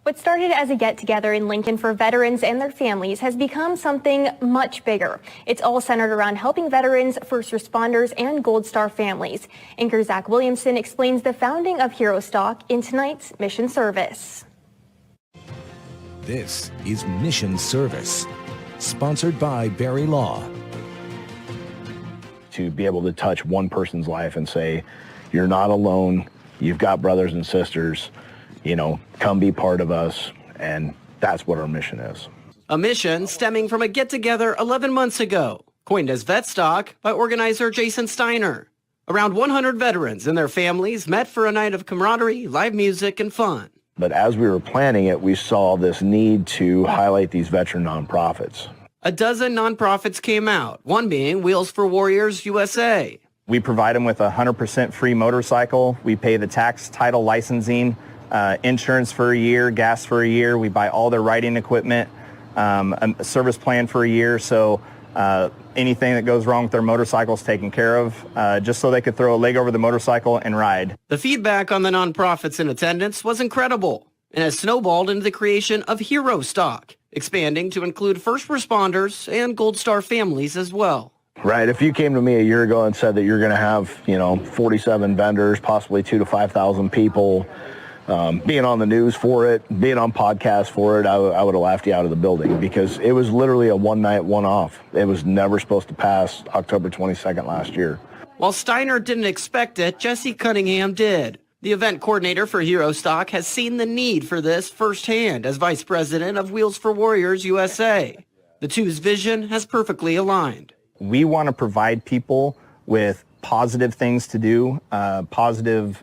What started as a get-together in Lincoln for veterans and their families has become something much bigger. It's all centered around helping veterans, first responders, and Gold Star families. Anchor Zach Williamson explains the founding of HeroStock in tonight's Mission Service. This is Mission Service, sponsored by Barry Law. To be able to touch one person's life and say, you're not alone, you've got brothers and sisters, come be part of us, and that's what our mission is. A mission stemming from a get-together 11 months ago, coined as VetStock by organizer Jason Steiner. Around 100 veterans and their families met for a night of camaraderie, live music, and fun. But as we were planning it, we saw this need to highlight these veteran nonprofits. A dozen nonprofits came out, one being Wheels for Warriors USA. We provide them with a 100% free motorcycle. We pay the tax, title, licensing, insurance for a year, gas for a year. We buy all their riding equipment, a service plan for a year. So anything that goes wrong with their motorcycle is taken care of, just so they could throw a leg over the motorcycle and ride. The feedback on the nonprofits in attendance was incredible and has snowballed into the creation of HeroStock, expanding to include first responders and Gold Star families as well. Right. If you came to me a year ago and said that you're going to have, 47 vendors, possibly 2,000 to 5,000 people, being on the news for it, being on podcasts for it, I would have laughed you out of the building, because it was literally a one-night, one-off. It was never supposed to pass October 22nd last year. While Steiner didn't expect it, Jesse Cunningham did. The event coordinator for HeroStock has seen the need for this firsthand as vice president of Wheels for Warriors USA. The two's vision has perfectly aligned. We want to provide people with positive things to do, positive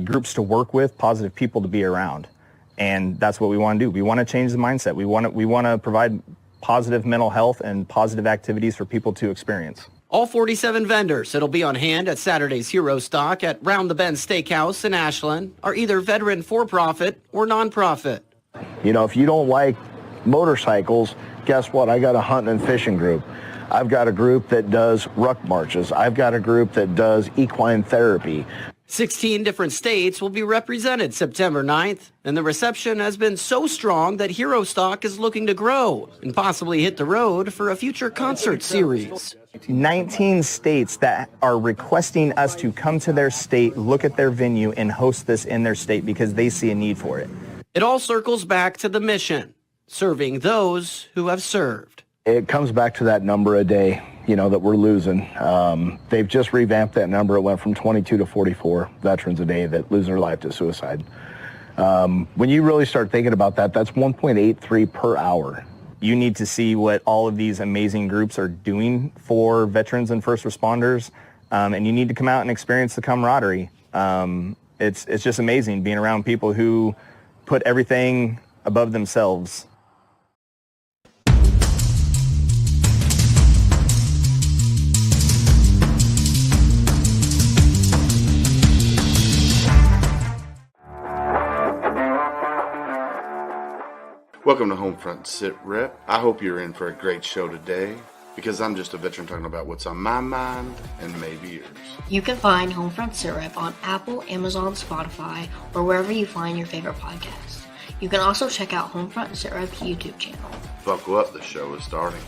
groups to work with, positive people to be around. And that's what we want to do. We want to change the mindset. We want to provide positive mental health and positive activities for people to experience. All 47 vendors that'll be on hand at Saturday's HeroStock at Round the Bend Steakhouse in Ashland are either veteran for-profit or nonprofit. If you don't like motorcycles, guess what? I got a hunting and fishing group. I've got a group that does ruck marches. I've got a group that does equine therapy. 16 different states will be represented September 9th, and the reception has been so strong that HeroStock is looking to grow and possibly hit the road for a future concert series. 19 states that are requesting us to come to their state, look at their venue, and host this in their state because they see a need for it. It all circles back to the mission, serving those who have served. It comes back to that number a day, that we're losing. They've just revamped that number. It went from 22 to 44 veterans a day that lose their life to suicide. When you really start thinking about that, that's 1.83 per hour. You need to see what all of these amazing groups are doing for veterans and first responders, and you need to come out and experience the camaraderie. It's just amazing being around people who put everything above themselves. Welcome to HomeFront Sitrep. I hope you're in for a great show today, because I'm just a veteran talking about what's on my mind and maybe yours. You can find HomeFront Sitrep on Apple, Amazon, Spotify, or wherever you find your favorite podcasts. You can also check out HomeFront Sitrep's YouTube channel. Buckle up, the show is starting.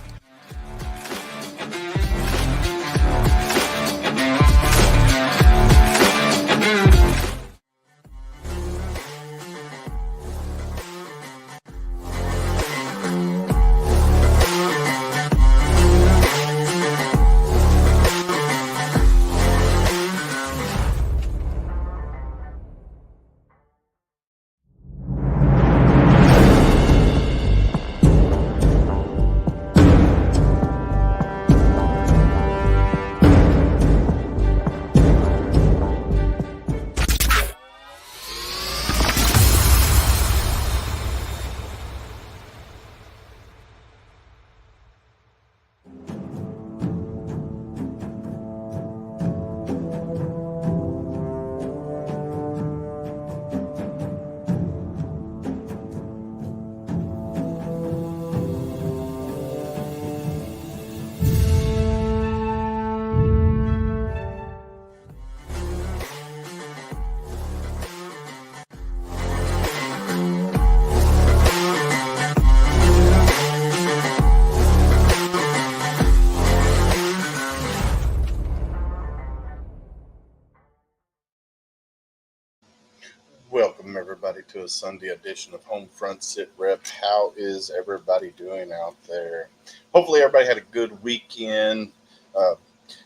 Welcome, everybody, to a Sunday edition of HomeFront Sitrep. How is everybody doing out there? Hopefully, everybody had a good weekend.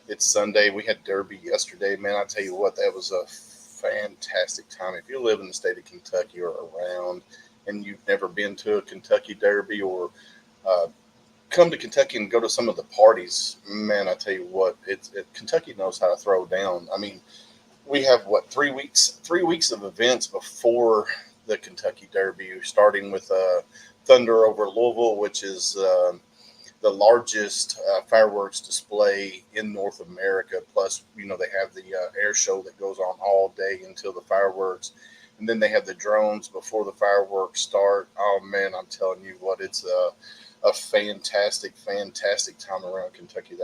It's Sunday. We had Derby yesterday. Man, I tell you what, that was a fantastic time. If you live in the state of Kentucky or around and you've never been to a Kentucky Derby or come to Kentucky and go to some of the parties, man, I tell you what, Kentucky knows how to throw down. I mean, we have 3 weeks? 3 weeks of events before the Kentucky Derby, starting with Thunder over Louisville, which is the largest fireworks display in North America. Plus, they have the air show that goes on all day until the fireworks, and then they have the drones before the fireworks start. Oh man, I'm telling you what, it's a fantastic time around Kentucky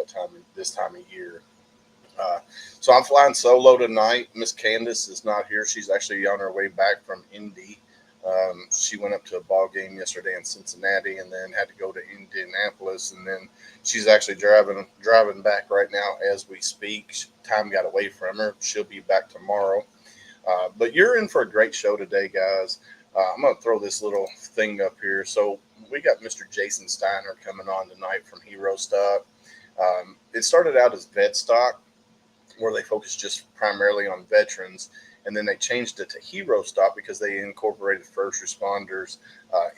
this time of year. So I'm flying solo tonight. Miss Candace is not here. She's actually on her way back from Indy. She went up to a ball game yesterday in Cincinnati and then had to go to Indianapolis. And then she's actually driving back right now as we speak. Time got away from her. She'll be back tomorrow. But you're in for a great show today, guys. I'm going to throw this little thing up here. So we got Mr. Jason Steiner coming on tonight from HeroStock. It started out as VetStock, where they focus just primarily on veterans, and then they changed it to HeroStock because they incorporated first responders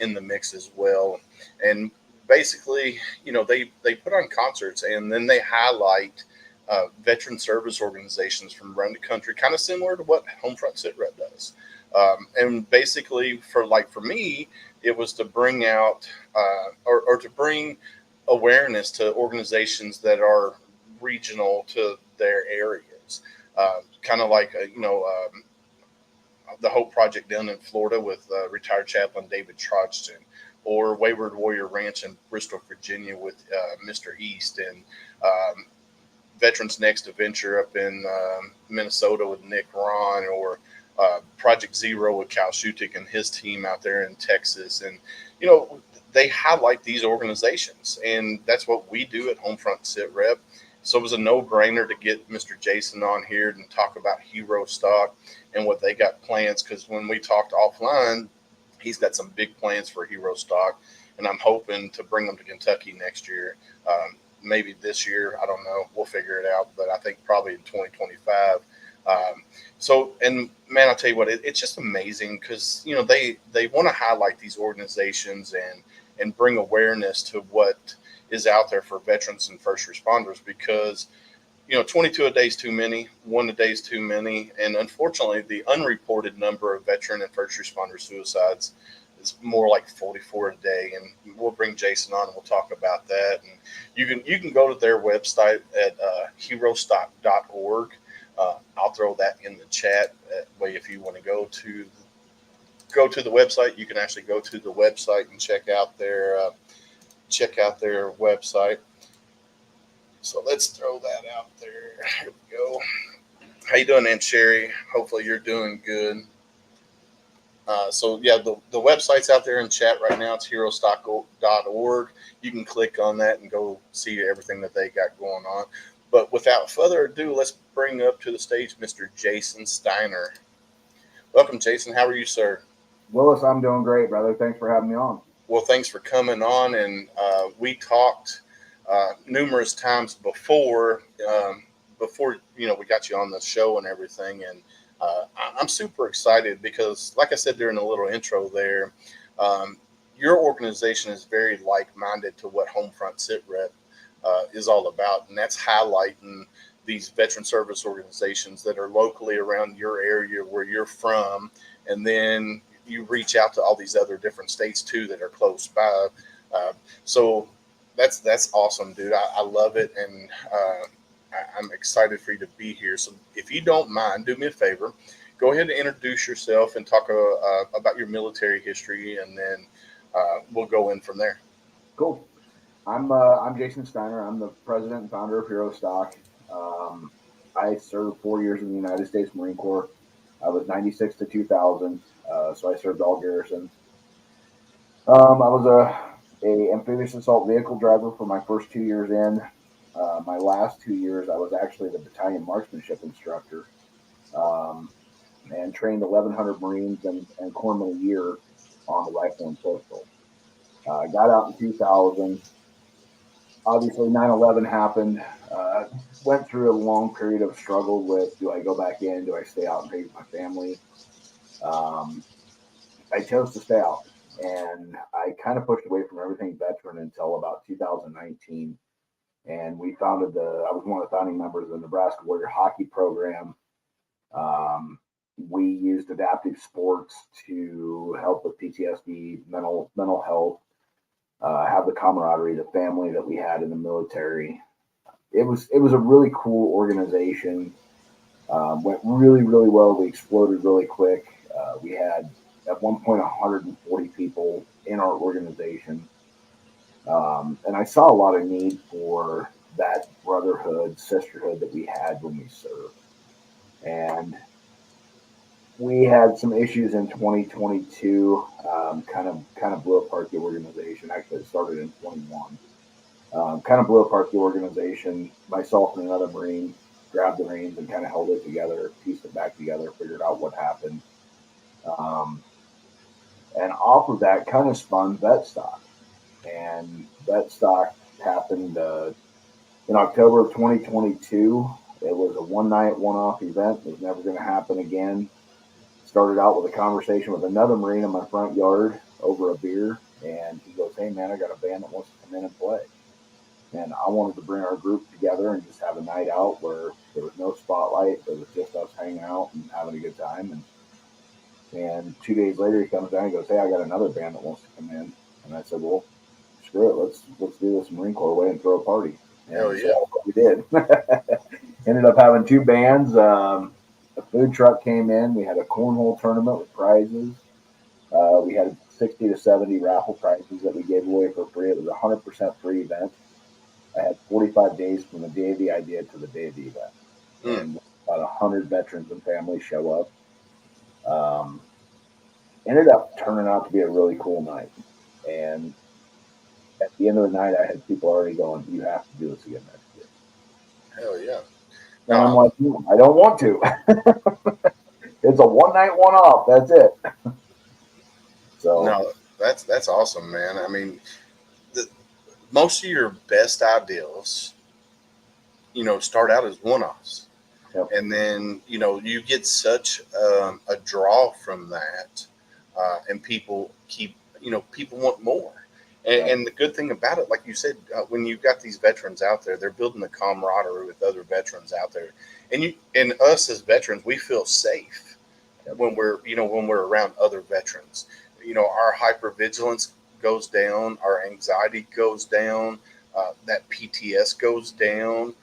in the mix as well. And basically, they put on concerts, and then they highlight veteran service organizations from around the country, kind of similar to what HomeFront Sitrep does. And basically, for me, it was to bring out or to bring awareness to organizations that are regional to their areas, kind of like the Hope Project down in Florida with retired chaplain David Trochton, or Wayward Warrior Ranch in Bristol, Virginia with Mr. East, and Veterans Next Adventure up in Minnesota with Nick Ron, or Project Zero with Cal Schutig and his team out there in Texas. And they highlight these organizations, and that's what we do at HomeFront Sitrep. So it was a no-brainer to get Mr. Jason on here and talk about HeroStock and what they got plans, because when we talked offline, he's got some big plans for HeroStock, and I'm hoping to bring them to Kentucky next year. Maybe this year, I don't know. We'll figure it out, but I think probably in 2025. And man, I'll tell you what, it's just amazing because, they want to highlight these organizations and bring awareness to what is out there for veterans and first responders, because 22 a day is too many, 1 a day is too many, and unfortunately the unreported number of veteran and first responder suicides is more like 44 a day. And we'll bring Jason on and we'll talk about that. And you can go to their website at HeroStock.org. I'll throw that in the chat. That way, if you want to go to the website, you can actually go to the website and check out their website. So let's throw that out there. Here we go. How you doing, Aunt Sherry? Hopefully you're doing good. The website's out there in chat right now. It's HeroStock.org. You can click on that and go see everything that they got going on. But without further ado, let's bring up to the stage Mr. Jason Steiner. Welcome, Jason. How are you, sir? Willis, I'm doing great, brother. Thanks for having me on. Well, thanks for coming on. And we talked numerous times before we got you on the show and everything. And I'm super excited because, like I said during a little intro there, your organization is very like-minded to what HomeFront Sitrep is all about, and that's highlighting these veteran service organizations that are locally around your area where you're from, and then you reach out to all these other different states too that are close by. So that's awesome, dude. I love it, and I'm excited for you to be here. So if you don't mind, do me a favor, go ahead and introduce yourself and talk about your military history, and then we'll go in from there. Cool. I'm Jason Steiner. I'm the president and founder of HeroStock. I served 4 years in the United States Marine Corps. I was 96 to 2000, so I served all garrisons. I was a amphibious assault vehicle driver for my first 2 years in. My last 2 years, I was actually the battalion marksmanship instructor. And and trained 1,100 Marines and corpsmen a year on the rifle and pistol. Got out in 2000. Obviously, 9/11 happened. Went through a long period of struggle with, do I go back in? Do I stay out and raise my family? I chose to stay out, and I kind of pushed away from everything veteran until about 2019. And we founded I was one of the founding members of the Nebraska Warrior Hockey Program. We used adaptive sports to help with PTSD, mental health, have the camaraderie, the family that we had in the military. It was a really cool organization. Went really, really well. We exploded really quick. We had at one point 140 people in our organization. And I saw a lot of need for that brotherhood, sisterhood that we had when we served. And we had some issues in 2022, kind of blew apart the organization. Actually, it started in 21. Kind of blew apart the organization. Myself and another Marine grabbed the reins and kind of held it together, pieced it back together, figured out what happened. And off of that kind of spun VetStock. And VetStock happened in October of 2022. It was a one-night, one-off event. It was never going to happen again. Started out with a conversation with another Marine in my front yard over a beer. And he goes, "Hey, man, I got a band that wants to come in and play." And I wanted to bring our group together and just have a night out where there was no spotlight. It was just us hanging out and having a good time. And 2 days later, he comes down and goes, "Hey, I got another band that wants to come in." And I said, "Well, screw it. Let's do this Marine Corps way and throw a party." And Hell yeah. so that's what we did. Ended up having two bands. A food truck came in. We had a cornhole tournament with prizes. We had 60 to 70 raffle prizes that we gave away for free. It was a 100% free event. I had 45 days from the day of the idea to the day of the event. And about 100 veterans and families show up. Ended up turning out to be a really cool night. And at the end of the night, I had people already going, "You have to do this again next year." Hell yeah. And I'm like, "I don't want to." It's a one night, one off. That's it. So No, that's awesome, man. I mean, most of your best ideals, start out as one-offs. Yep. And then, you get such a draw from that, and people people want more. And the good thing about it, like you said, when you've got these veterans out there, they're building the camaraderie with other veterans out there. And us as veterans, we feel safe when we're around other veterans. Our hypervigilance goes down, our anxiety goes down, that PTS goes down.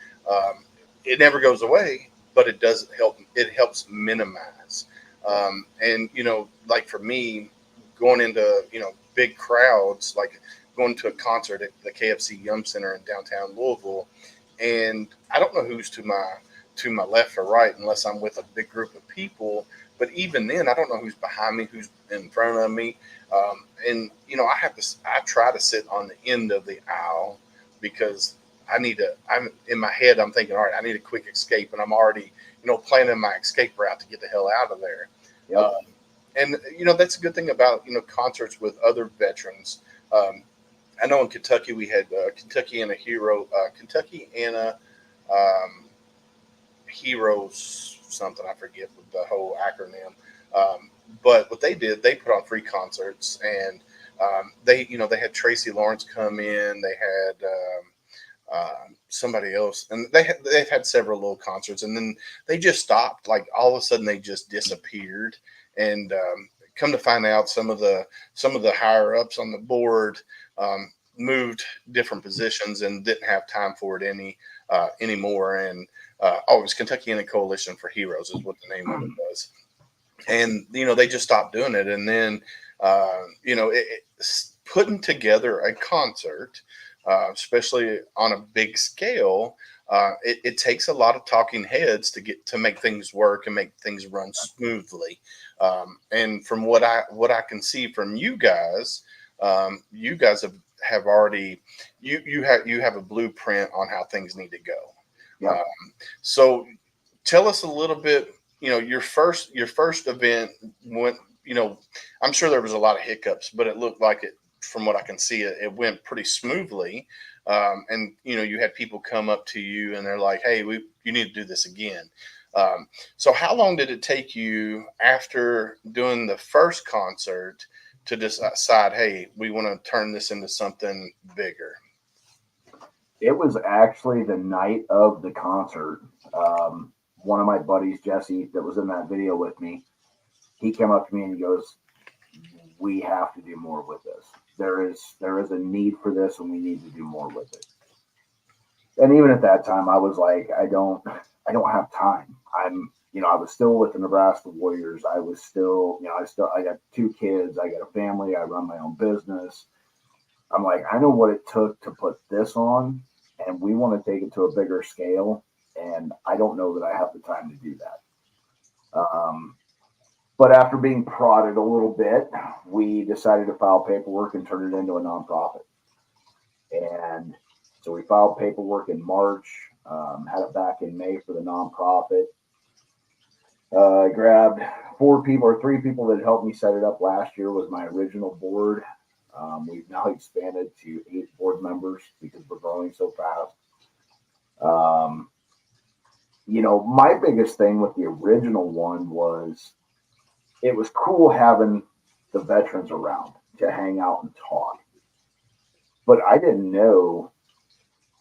It never goes away, but it does help. It helps minimize. And like for me, going into big crowds, like going to a concert at the KFC Yum Center in downtown Louisville, and I don't know who's to my left or right unless I'm with a big group of people. But even then, I don't know who's behind me, who's in front of me, and I try to sit on the end of the aisle because I'm in my head, I'm thinking, all right, I need a quick escape, and I'm already planning my escape route to get the hell out of there. Yep. And that's a good thing about concerts with other veterans. I know in Kentucky we had Kentucky and a Heroes something, I forget the whole acronym. But what they did, they put on free concerts, and they had Tracy Lawrence come in. They had somebody else, and they've had several little concerts, and then they just stopped. Like all of a sudden, they just disappeared. And come to find out, some of the higher ups on the board moved different positions and didn't have time for it anymore. And it was Kentucky and Coalition for Heroes is what the name of it was. And they just stopped doing it. And then putting together a concert, especially on a big scale, it takes a lot of talking heads to make things work and make things run smoothly. And from what I can see from you guys have already you have a blueprint on how things need to go. Yeah. So tell us a little bit your first event went, I'm sure there was a lot of hiccups, but it looked like it, from what I can see, it went pretty smoothly. And you had people come up to you and they're like, "Hey, you need to do this again." So how long did it take you after doing the first concert to decide, "Hey, we want to turn this into something bigger"? It was actually the night of the concert. One of my buddies, Jesse, that was in that video with me, he came up to me and he goes, "We have to do more with this. There is a need for this, and we need to do more with it." And even at that time, I was like, I don't have time. I was still with the Nebraska Warriors. I was still, I got 2 kids. I got a family. I run my own business. I'm like, I know what it took to put this on, and we want to take it to a bigger scale. And I don't know that I have the time to do that. But after being prodded a little bit, we decided to file paperwork and turn it into a nonprofit. And so we filed paperwork in March, had it back in May for the nonprofit. I grabbed 3 people that helped me set it up last year was my original board. We've now expanded to 8 board members because we're growing so fast. My biggest thing with the original one was it was cool having the veterans around to hang out and talk. But I didn't know,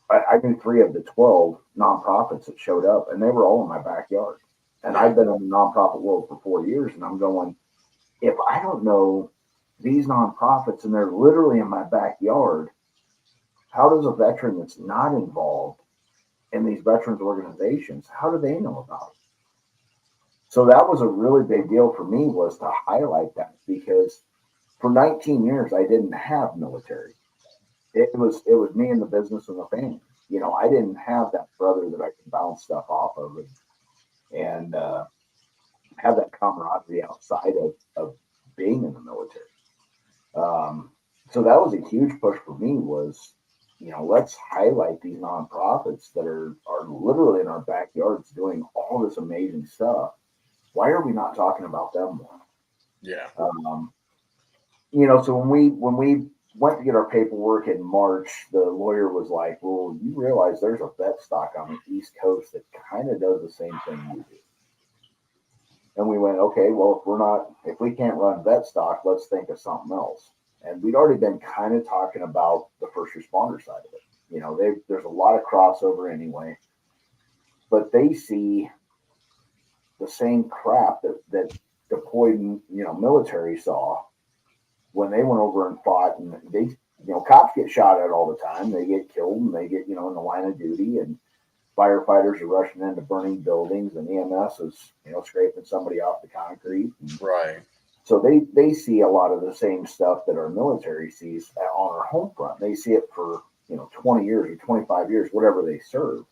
I knew 3 of the 12 nonprofits that showed up, and they were all in my backyard. And I've been in the nonprofit world for 4 years, and I'm going, if I don't know these nonprofits and they're literally in my backyard, how does a veteran that's not involved in these veterans organizations, how do they know about it? So that was a really big deal for me, was to highlight that, because for 19 years I didn't have military. It was me and the business and the family. I didn't have that brother that I could bounce stuff off of and have that camaraderie outside of being in the military. So that was a huge push for me, was, let's highlight these nonprofits that are literally in our backyards doing all this amazing stuff. Why are we not talking about them more? Yeah. So when we went to get our paperwork in March, the lawyer was like, "Well, you realize there's a VetStock on the East Coast that kind of does the same thing you do." And we went, "Okay, well, if we can't run VetStock, let's think of something else." And we'd already been kind of talking about the first responder side of it. There's a lot of crossover anyway, but they see the same crap that deployed, military saw when they went over and fought. And they, cops get shot at all the time. They get killed and they get, in the line of duty, and firefighters are rushing into burning buildings, and EMS is, scraping somebody off the concrete. Right. So they see a lot of the same stuff that our military sees on our home front. They see it for, 20 years or 25 years, whatever they serve,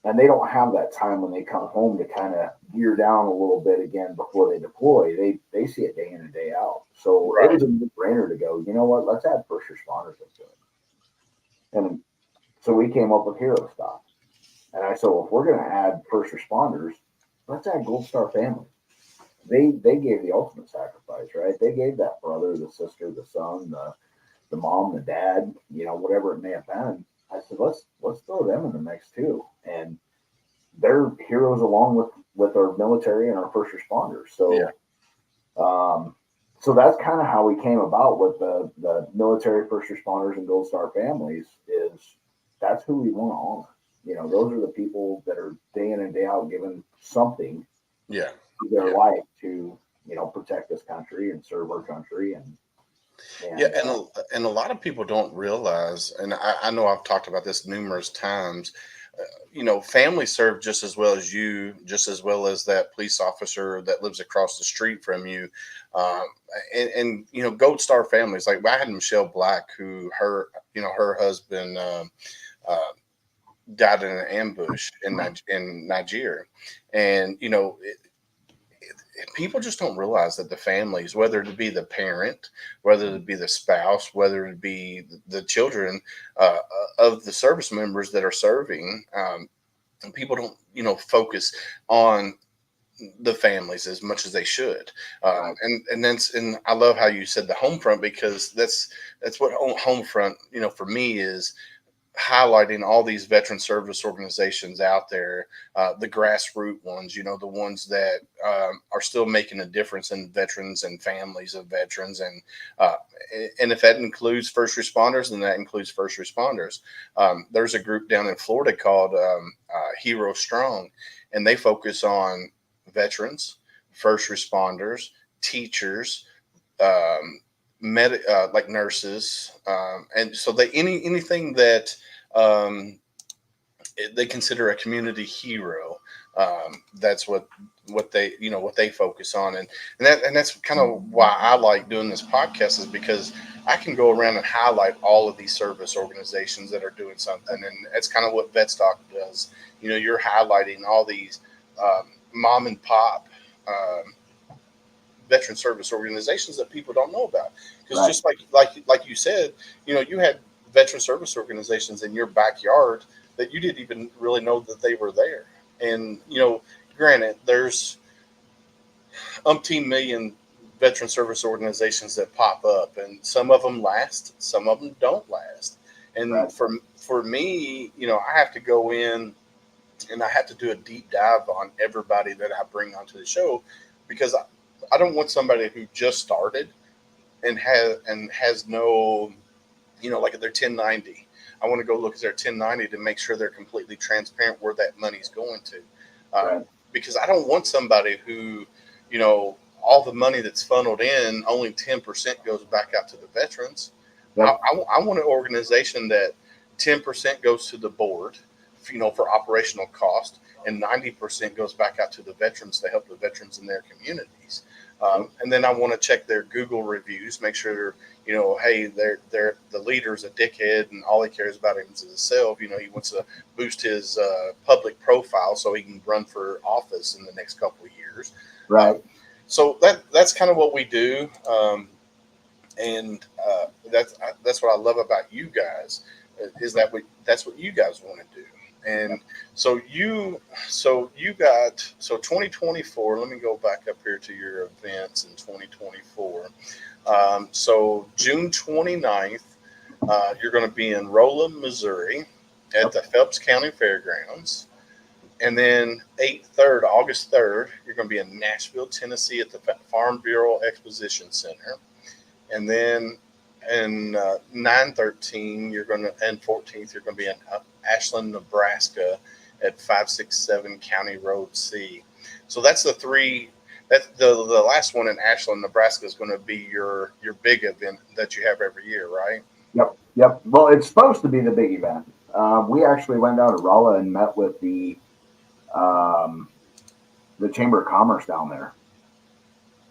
and they don't have that time when they come home to kind of gear down a little bit again before they deploy. They see it day in and day out. So It was a no-brainer to go, you know what, let's add first responders into it. And so we came up with HeroStock. And I said, well, if we're going to add first responders, let's add Gold Star families. They gave the ultimate sacrifice, right? They gave that brother, the sister, the son, the mom, the dad, whatever it may have been. I said, let's throw them in the mix too. And they're heroes along with our military and our first responders. So, so that's kind of how we came about with the military, first responders, and Gold Star families. Is that's who we want to honor. Those are the people that are day in and day out giving something, their life to, protect this country and serve our country. And a lot of people don't realize, and I know I've talked about this numerous times, families serve just as well as you, just as well as that police officer that lives across the street from you. And Gold Star families, like I had Michelle Black, who her husband died in an ambush in Nigeria. And, people just don't realize that the families, whether it be the parent, whether it be the spouse, whether it be the children of the service members that are serving, and people don't, focus on the families as much as they should. And I love how you said the home front, because that's what home front, for me, is highlighting all these veteran service organizations out there, the grassroots ones, the ones that are still making a difference in veterans and families of veterans. And if that includes first responders, then that includes first responders. There's a group down in Florida called HeroStock, and they focus on veterans, first responders, teachers, like nurses, and so anything that they consider a community hero. That's what they focus on, and that's kind of why I like doing this podcast, is because I can go around and highlight all of these service organizations that are doing something, and that's kind of what VetStock does. You're highlighting all these mom and pop veteran service organizations that people don't know about, because just like you said, you had veteran service organizations in your backyard that you didn't even really know that they were there. And granted, there's umpteen million veteran service organizations that pop up, and some of them last, some of them don't last. And for me, I have to go in and I have to do a deep dive on everybody that I bring onto the show, because I don't want somebody who just started and has no, like their 1090. I want to go look at their 1090 to make sure they're completely transparent where that money's going to. Because I don't want somebody who, all the money that's funneled in, only 10% goes back out to the veterans. I want an organization that 10% goes to the board, for operational cost, and 90% goes back out to the veterans to help the veterans in their communities. And then I want to check their Google reviews, make sure, hey, they're the leader's a dickhead and all he cares about is himself. He wants to boost his public profile so he can run for office in the next couple of years. So that's kind of what we do. And that's what I love about you guys, is that that's what you guys want to do. And so 2024, let me go back up here to your events in 2024. So June 29th, you're going to be in Rolla, Missouri at the Phelps County Fairgrounds. And then August 3rd, you're going to be in Nashville, Tennessee at the Farm Bureau Exposition Center. And then in 9/13, and 14th, you're going to be in Ashland, Nebraska at 567 County Road C. So that's the three. That's the last one in Ashland, Nebraska is going to be your big event that you have every year, right? Yep. Well, it's supposed to be the big event. We actually went down to Rolla and met with the Chamber of Commerce down there,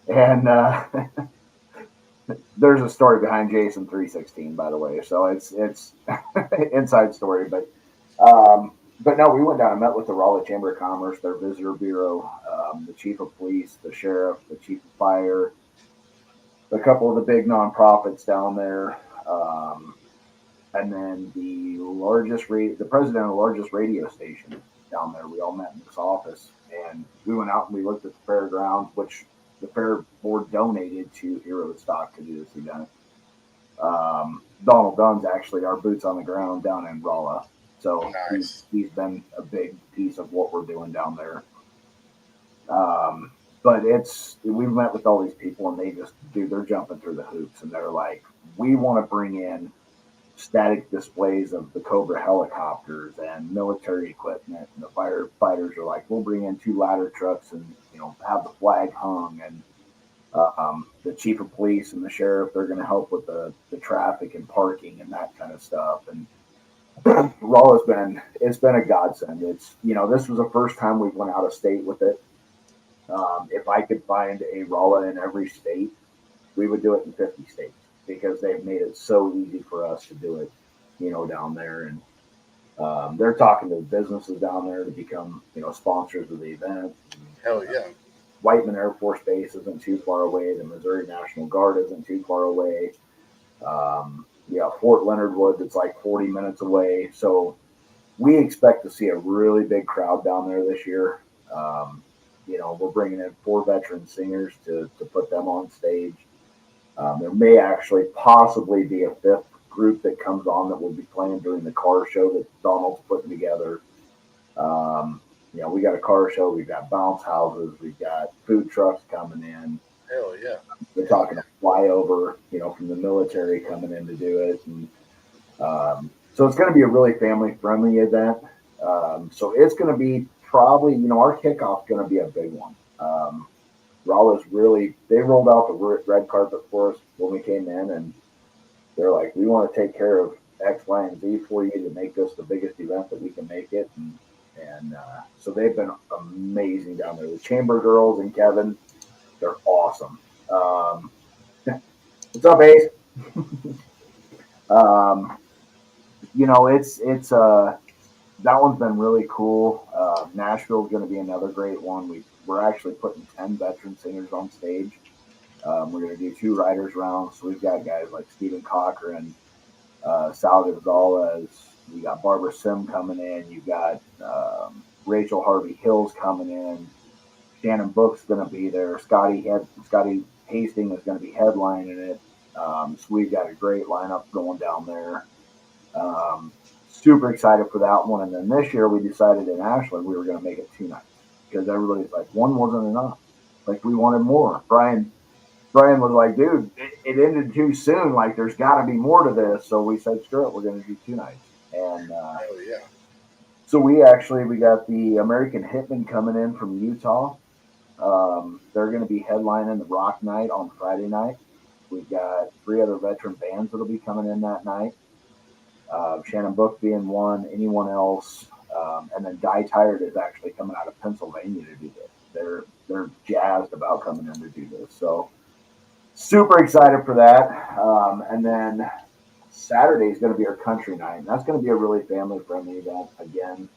and there's a story behind Jason 316, by the way. So it's inside story, but no, we went down and met with the Raleigh Chamber of Commerce, their visitor bureau, the chief of police, the sheriff, the chief of fire, a couple of the big nonprofits down there, and then the president of the largest radio station down there. We all met in this office, and we went out and we looked at the fairgrounds, which the fair board donated to HeroStock to do this event. Donald Dunn's actually our boots on the ground down in Rolla. So nice. he's been a big piece of what we're doing down there. But we've met with all these people, and they're jumping through the hoops, and they're like, we want to bring in static displays of the Cobra helicopters and military equipment. And the firefighters are like, we'll bring in 2 ladder trucks and, have the flag hung. And the chief of police and the sheriff, they're going to help with the traffic and parking and that kind of stuff. And it's been a godsend. This was the first time we went out of state with it. If I could find a Rolla in every state, we would do it in 50 states, because they've made it so easy for us to do it, down there. And they're talking to businesses down there to become, sponsors of the event. Hell yeah. Whiteman Air Force Base isn't too far away. The Missouri National Guard isn't too far away. Fort Leonard Wood, it's like 40 minutes away. So we expect to see a really big crowd down there this year. We're bringing in 4 veteran singers to put them on stage. There may actually possibly be a 5th group that comes on that will be playing during the car show that Donald's putting together. We got a car show, we've got bounce houses, we've got food trucks coming in. Hell yeah. They're talking a flyover, from the military coming in to do it. And so it's going to be a really family-friendly event. So it's going to be probably, our kickoff's going to be a big one. Rolla's they rolled out the red carpet for us when we came in, and they're like, we want to take care of X, Y, and Z for you to make this the biggest event that we can make it. And so they've been amazing down there. The Chamber girls and Kevin, they're awesome. What's up, Ace? It's that one's been really cool. Nashville's going to be another great one. We're actually putting 10 veteran singers on stage. We're going to do 2 riders rounds. So we've got guys like Stephen Cochran, Sal Gonzalez. You got Barbara Sim coming in. You got Rachel Harvey Hills coming in. Shannon Book's going to be there. Scotty Hastings is going to be headlining it. So we've got a great lineup going down there. Super excited for that one. And then this year we decided in Ashland we were going to make it 2 nights because everybody's like, one wasn't enough. Like we wanted more. Brian was like, dude, it ended too soon. Like there's got to be more to this. So we said, screw it, we're going to do 2 nights. And hell yeah. So we got the American Hitmen coming in from Utah. They're going to be headlining the Rock Night on Friday night. We've got 3 other veteran bands that'll be coming in that night. Shannon Book being one, anyone else. And then Die Tired is actually coming out of Pennsylvania to do this. They're jazzed about coming in to do this. So super excited for that. And then Saturday is going to be our country night. And that's going to be a really family-friendly event. Again,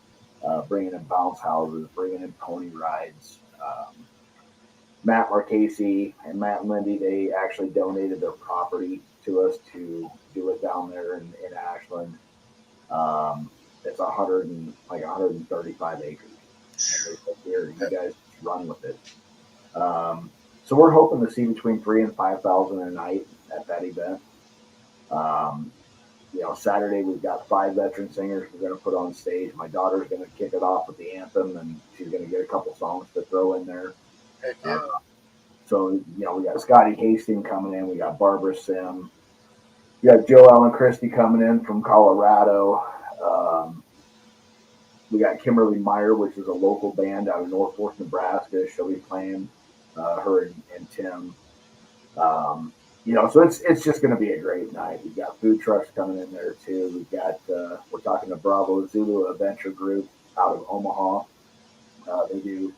bringing in bounce houses, bringing in pony rides. Matt Marchese and Matt and Lindy, they actually donated their property to us to do it down there in Ashland. It's 135 acres. And they said, here, you guys run with it. So we're hoping to see between 3,000 and 5,000 a night at that event. Saturday we've got 5 veteran singers we're going to put on stage. My daughter's going to kick it off with the anthem, and she's going to get a couple songs to throw in there. Heck yeah. So we got Scotty Hastings coming in. We got Barbara Sim. We got Joe Ellen Christie coming in from Colorado. We got Kimberly Meyer, which is a local band out of North Fork, Nebraska. She'll be playing her and Tim. So it's just going to be a great night. We've got food trucks coming in there too. We've got we're talking to Bravo Zulu Adventure Group out of Omaha. They do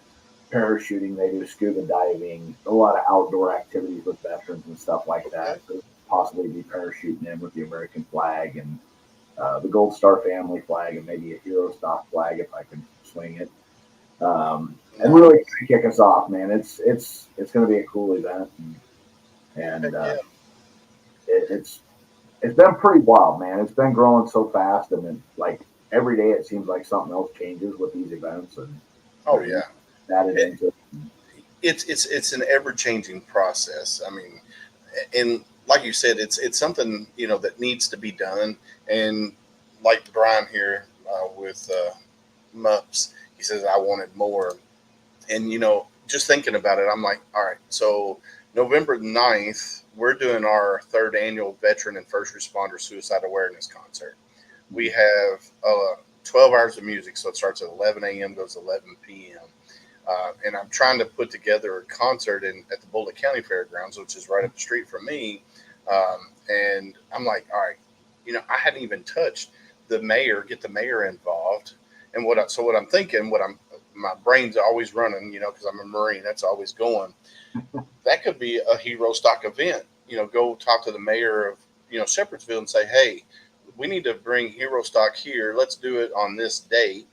parachuting, they do scuba diving, a lot of outdoor activities with veterans and stuff like that. So possibly be parachuting in with the American flag and the Gold Star family flag and maybe a HeroStock flag if I can swing it. And really kick us off, man. It's going to be a cool event, and it's been pretty wild, man. It's been growing so fast, and then like every day it seems like something else changes with these events. And it's an ever-changing process. I mean, and like you said, it's something that needs to be done. And like Brian here with MUPS, he says I wanted more. And just thinking about it, I'm like, all right, so November 9th, we're doing our 3rd annual Veteran and First Responder Suicide Awareness Concert. We have 12 hours of music, so it starts at 11 a.m., goes to 11 p.m. And I'm trying to put together a concert at the Boulder County Fairgrounds, which is right up the street from me. And I'm like, all right, I hadn't even touched get the mayor involved. And what I'm thinking, my brain's always running, because I'm a Marine, that's always going. That could be a HeroStock event. Go talk to the mayor of, Shepherdsville and say, hey, we need to bring HeroStock here. Let's do it on this date.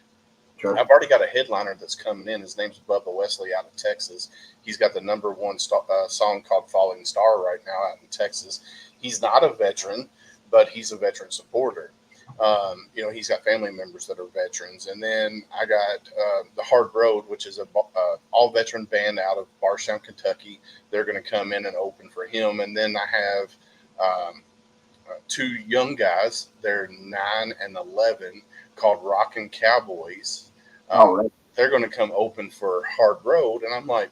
Sure. I've already got a headliner that's coming in. His name's Bubba Wesley out of Texas. He's got the #1 song called Falling Star right now out in Texas. He's not a veteran, but he's a veteran supporter. He's got family members that are veterans. And then I got the Hard Road, which is a all veteran band out of Barstown, Kentucky. They're going to come in and open for him. And then I have two young guys. They're 9 and 11, called Rockin' Cowboys. Right. They're going to come open for Hard Road. And I'm like,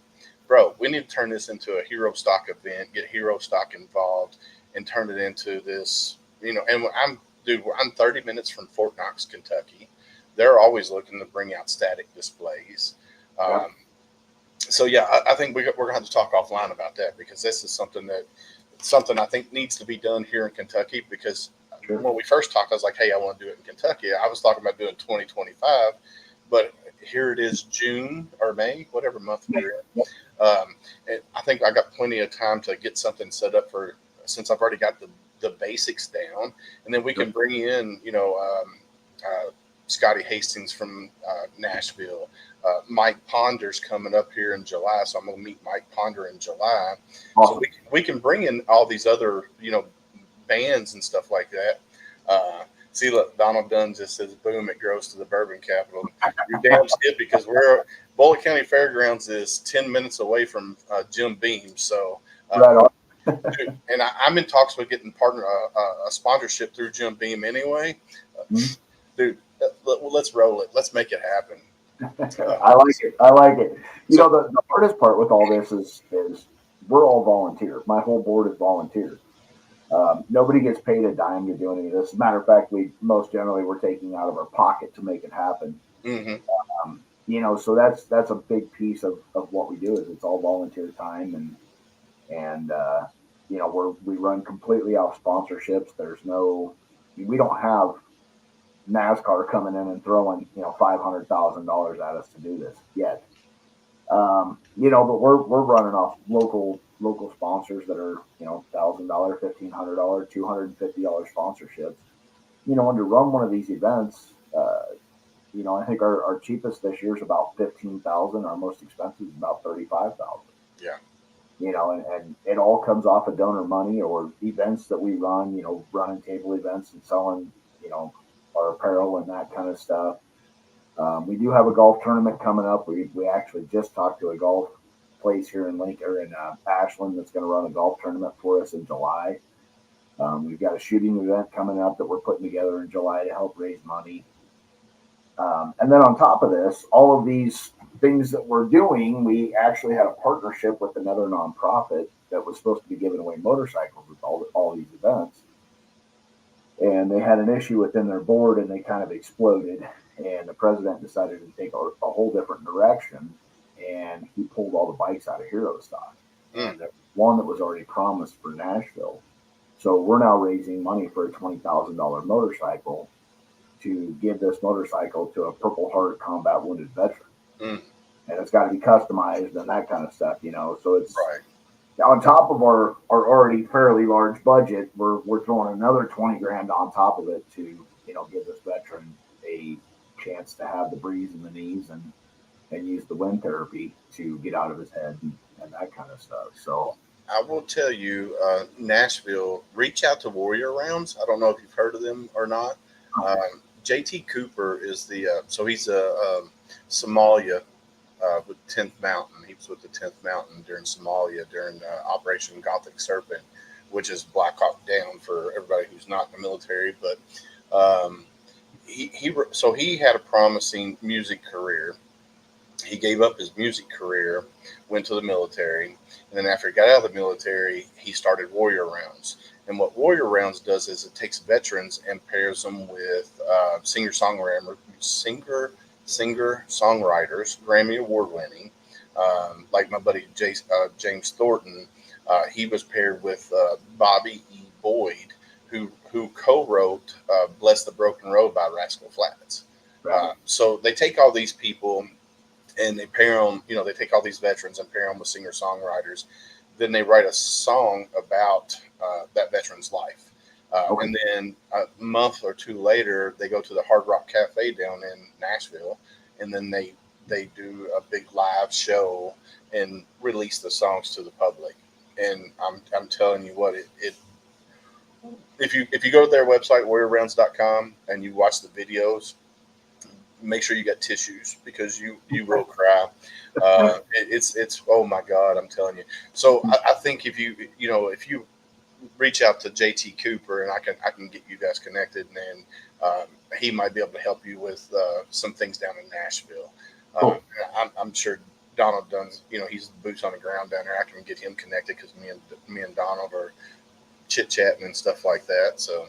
bro, we need to turn this into a HeroStock event, get HeroStock involved, and turn it into this, and I'm 30 minutes from Fort Knox, Kentucky. They're always looking to bring out static displays. I think we're going to have to talk offline about that, because this is something I think needs to be done here in Kentucky, because when we first talked, I was like, hey, I want to do it in Kentucky. I was talking about doing 2025, but here it is, June or May, whatever month we're in. And I think I got plenty of time to get something set up since I've already got the basics down, and then we can bring in, Scotty Hastings from Nashville. Mike Ponder's coming up here in July, so I'm going to meet Mike Ponder in July. Awesome. So we can bring in all these other, bands and stuff like that. See, look, Donald Dunn just says, boom, it grows to the bourbon capital. You're damn skip, because Bullitt County Fairgrounds is 10 minutes away from Jim Beam. So, Right on. and I'm in talks with getting a sponsorship through Jim Beam anyway. Dude, let's roll it. Let's make it happen. I like it. The hardest part with all this is we're all volunteers. My whole board is volunteers. Nobody gets paid a dime to do any of this. As a matter of fact, we're taking out of our pocket to make it happen. Mm-hmm. So that's a big piece of what we do, is it's all volunteer time, and we run completely off sponsorships. We don't have NASCAR coming in and throwing $500,000 at us to do this yet. But we're running off local sponsors that are $1,000, $1,500, $250 sponsorships. And to run one of these events, I think our cheapest this year is about $15,000. Our most expensive is about $35,000. Yeah. And it all comes off of donor money or events that we run. Running table events and selling our apparel and that kind of stuff. We do have a golf tournament coming up. We actually just talked to a golf place here in Ashland that's going to run a golf tournament for us in July. We've got a shooting event coming up that we're putting together in July to help raise money. And then on top of this, all of these things that we're doing, we actually had a partnership with another nonprofit that was supposed to be giving away motorcycles with all these events. And they had an issue within their board, and they kind of exploded. And the president decided to take a whole different direction, and he pulled all the bikes out of HeroStock. And there was one that was already promised for Nashville. So we're now raising money for a $20,000 motorcycle to give this motorcycle to a Purple Heart combat wounded veteran. And it's got to be customized and that kind of stuff, So it's right. On top of our already fairly large budget, we're throwing another $20,000 on top of it to give this veteran a chance to have the breeze in the knees and use the wind therapy to get out of his head and that kind of stuff. So I will tell you, Nashville, reach out to Warrior Rounds. I don't know if you've heard of them or not. JT Cooper is he's a Somalia with 10th Mountain. He was with the 10th Mountain during Somalia during Operation Gothic Serpent, which is Black Hawk Down for everybody who's not in the military. But he had a promising music career. He gave up his music career, went to the military, and then after he got out of the military, he started Warrior Rounds. And what Warrior Rounds does is it takes veterans and pairs them with singer-songwriters, Grammy Award-winning, like my buddy James Thornton. He was paired with Bobby E. Boyd, who co-wrote "Bless the Broken Road" by Rascal Flatts. Right. So they take all these people and they pair them. They take all these veterans and pair them with singer-songwriters. Then they write a song about that veteran's life. Okay. And then a month or two later, they go to the Hard Rock Cafe down in Nashville, and then they do a big live show and release the songs to the public. And I'm telling you what, if you go to their website, warriorrounds.com, and you watch the videos, make sure you got tissues because you will cry. It's oh my God, I'm telling you. So I think if you reach out to JT Cooper, and I can get you guys connected, and he might be able to help you with some things down in Nashville. Cool. I'm sure Donald Dunn's, he's the boots on the ground down there. I can get him connected because me and Donald are chit chatting and stuff like that. So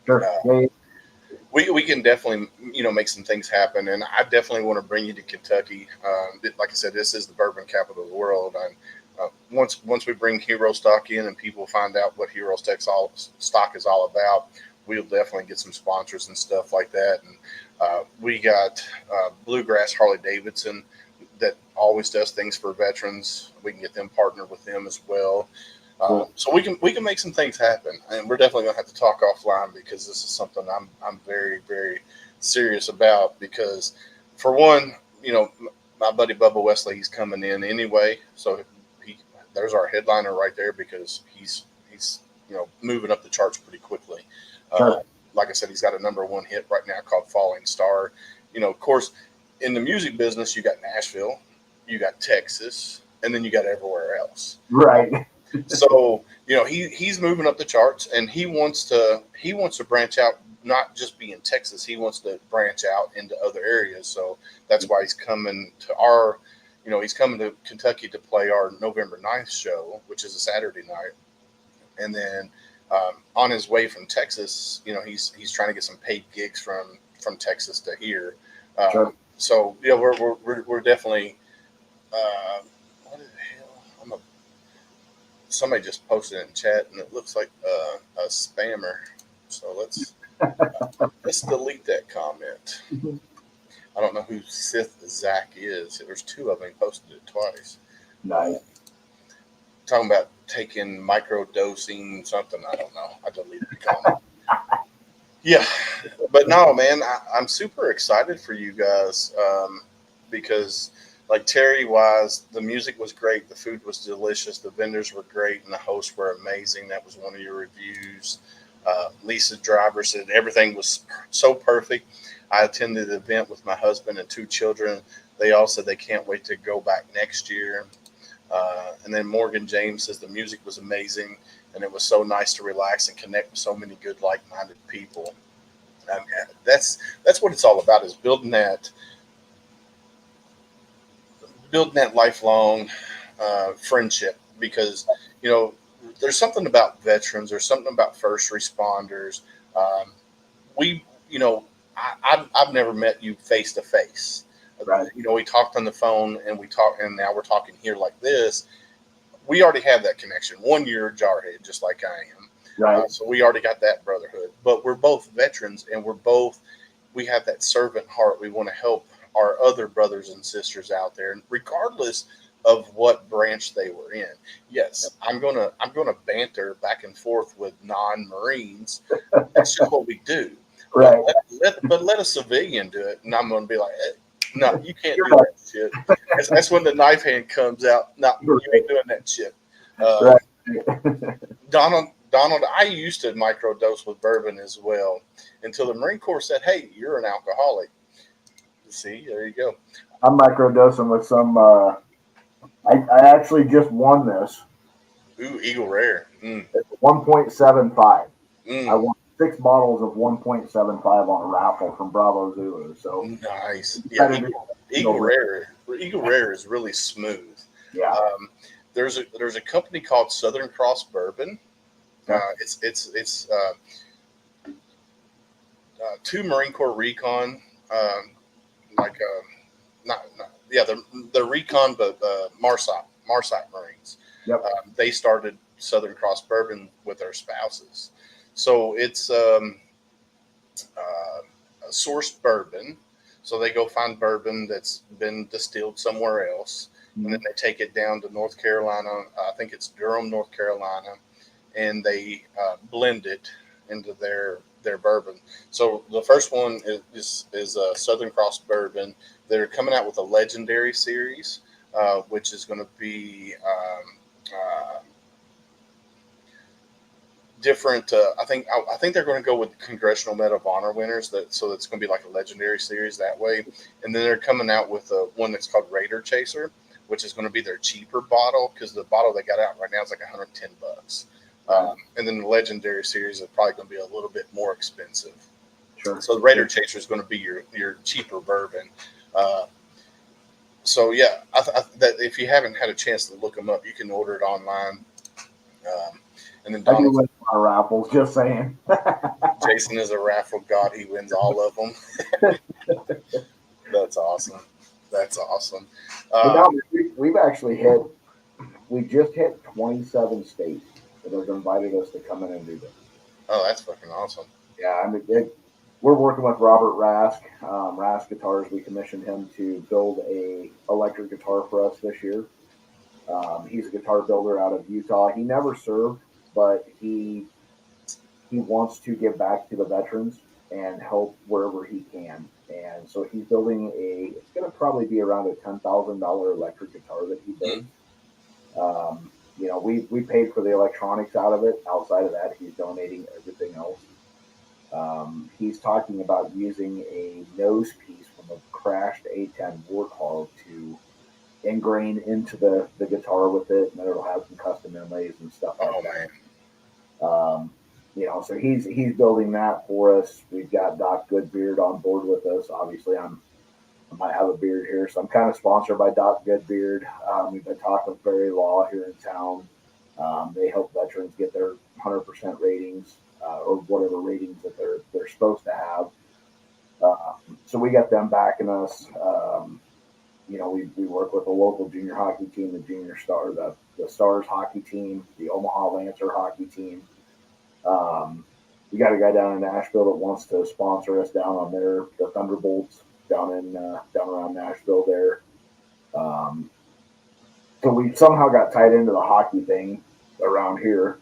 Sure. Yeah. we can definitely make some things happen, and I definitely want to bring you to Kentucky. Like I said, this is the bourbon capital of the world, and once we bring HeroStock in and people find out what HeroStock is all about, we'll definitely get some sponsors and stuff like that. And we got Bluegrass Harley Davidson that always does things for veterans. We can get them partnered with them as well. So we can make some things happen, and we're definitely gonna have to talk offline because this is something I'm very, very serious about. Because for one, my buddy Bubba Wesley, he's coming in anyway, so there's our headliner right there because he's moving up the charts pretty quickly. Sure. Like I said, he's got a #1 hit right now called "Falling Star." Of course, in the music business, you got Nashville, you got Texas, and then you got everywhere else. Right. So he's moving up the charts, and he wants to branch out, not just be in Texas. He wants to branch out into other areas. So that's why he's coming to he's coming to Kentucky to play our November 9th show, which is a Saturday night. And then on his way from Texas, he's trying to get some paid gigs from Texas to here. Sure. So we're definitely. What the hell? Somebody just posted it in chat, and it looks like a spammer. So let's delete that comment. I don't know who Sith Zach is. There's two of them. He posted it twice. Nice. Talking about taking micro-dosing something. I don't know. I deleted the comment. Yeah. But no, man, I'm super excited for you guys because, like Terry-wise, the music was great. The food was delicious. The vendors were great, and the hosts were amazing. That was one of your reviews. Lisa Driver said everything was so perfect. I attended the event with my husband and 2 children. They all said they can't wait to go back next year. And then Morgan James says the music was amazing, and it was so nice to relax and connect with so many good, like-minded people. That's what it's all about, is building that lifelong friendship. Because there's something about veterans, there's something about first responders. I've never met you face to face. Right. We talked on the phone, and now we're talking here like this. We already have that connection. One, you're a jarhead, just like I am. Right. So we already got that brotherhood. But we're both veterans, and we have that servant heart. We want to help our other brothers and sisters out there, and regardless of what branch they were in. Yes, I'm gonna banter back and forth with non-Marines. That's just what we do. Right. But let a civilian do it, and I'm gonna be like, hey, no, you can't do that shit. That's when the knife hand comes out. No, you ain't doing that shit. Right. Donald, I used to microdose with bourbon as well until the Marine Corps said, hey, you're an alcoholic. See, there you go. I'm microdosing with some. I actually just won this. Ooh, Eagle Rare. It's 1.75. Mm. I won 6 bottles of 1.75 on a raffle from Bravo Zulu. So nice. Yeah, Eagle Rare is really smooth. Yeah. There's a company called Southern Cross Bourbon. It's 2 Marine Corps recon, the recon, but Marsite Marines. Yep. They started Southern Cross Bourbon with their spouses. So it's a sourced bourbon. So they go find bourbon that's been distilled somewhere else, and then they take it down to North Carolina. I think it's Durham, North Carolina, and they blend it into their bourbon. So the first one is Southern Cross Bourbon. They're coming out with a Legendary series, which is going to be different. I think they're going to go with Congressional Medal of Honor winners. So that's going to be like a legendary series that way. And then they're coming out with one that's called Raider Chaser, which is going to be their cheaper bottle because the bottle they got out right now is like $110. And then the legendary series is probably going to be a little bit more expensive. Sure. So the Raider Chaser is going to be your cheaper bourbon. So yeah, that if you haven't had a chance to look them up, you can order it online. And then I do win my raffles, just saying. Jason is a raffle god. He wins all of them. That's awesome. That's awesome. We've actually we just hit 27 states that have invited us to come in and do this. Oh, that's fucking awesome. Yeah, I mean, we're working with Robert Rask, Rask Guitars. We commissioned him to build a electric guitar for us this year. He's a guitar builder out of Utah. He never served, but he wants to give back to the veterans and help wherever he can. And so he's building it's going to probably be around a $10,000 electric guitar that he builds. You know, we paid for the electronics out of it. Outside of that, he's donating everything else. He's talking about using a nose piece from a crashed A10 Warthog to ingrain into the guitar with it, and then it'll have some custom inlays and stuff like that. You know, so he's building that for us. We've got Doc Goodbeard on board with us. Obviously, I might have a beard here, so I'm kind of sponsored by Doc Goodbeard. We've been talking with Barry Law here in town. They help veterans get their 100% ratings or whatever ratings that they're supposed to have. So we got them backing us. You know, we work with a local junior hockey team, the Junior Star, the Stars hockey team, the Omaha Lancer hockey team. We got a guy down in Nashville that wants to sponsor us down on the Thunderbolts down around Nashville there. So we somehow got tied into the hockey thing around here.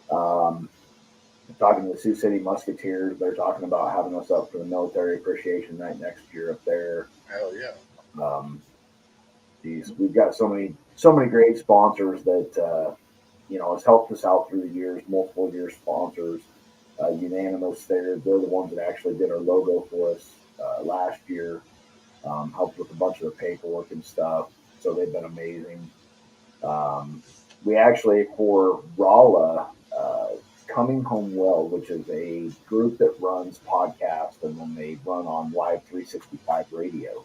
Talking to the Sioux City Musketeers, they're talking about having us up for the Military Appreciation Night next year up there. Hell yeah. We've got so many great sponsors that you know, has helped us out through the years, multiple year sponsors. Unanimous they're the ones that actually did our logo for us last year, helped with a bunch of the paperwork and stuff. So they've been amazing. We actually, for Rolla, Coming Home Well, which is a group that runs podcasts and then they run on Live 365 radio.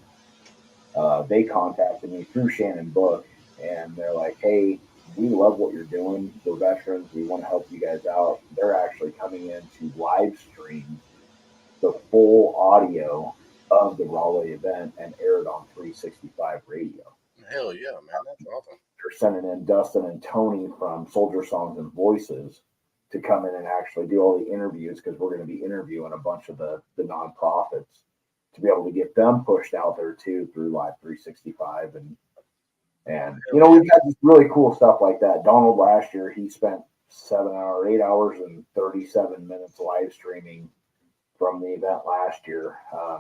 They contacted me through Shannon Book, and they're like, hey, we love what you're doing. We're veterans. We want to help you guys out. They're actually coming in to live stream the full audio of the Raleigh event and air it on 365 radio. Hell yeah, man. That's awesome. They're sending in Dustin and Tony from Soldier Songs and Voices to come in and actually do all the interviews, because we're going to be interviewing a bunch of the nonprofits to be able to get them pushed out there too through Live 365. And you know, we've had this really cool stuff like that. Donald last year, he spent 8 hours and 37 minutes live streaming from the event last year.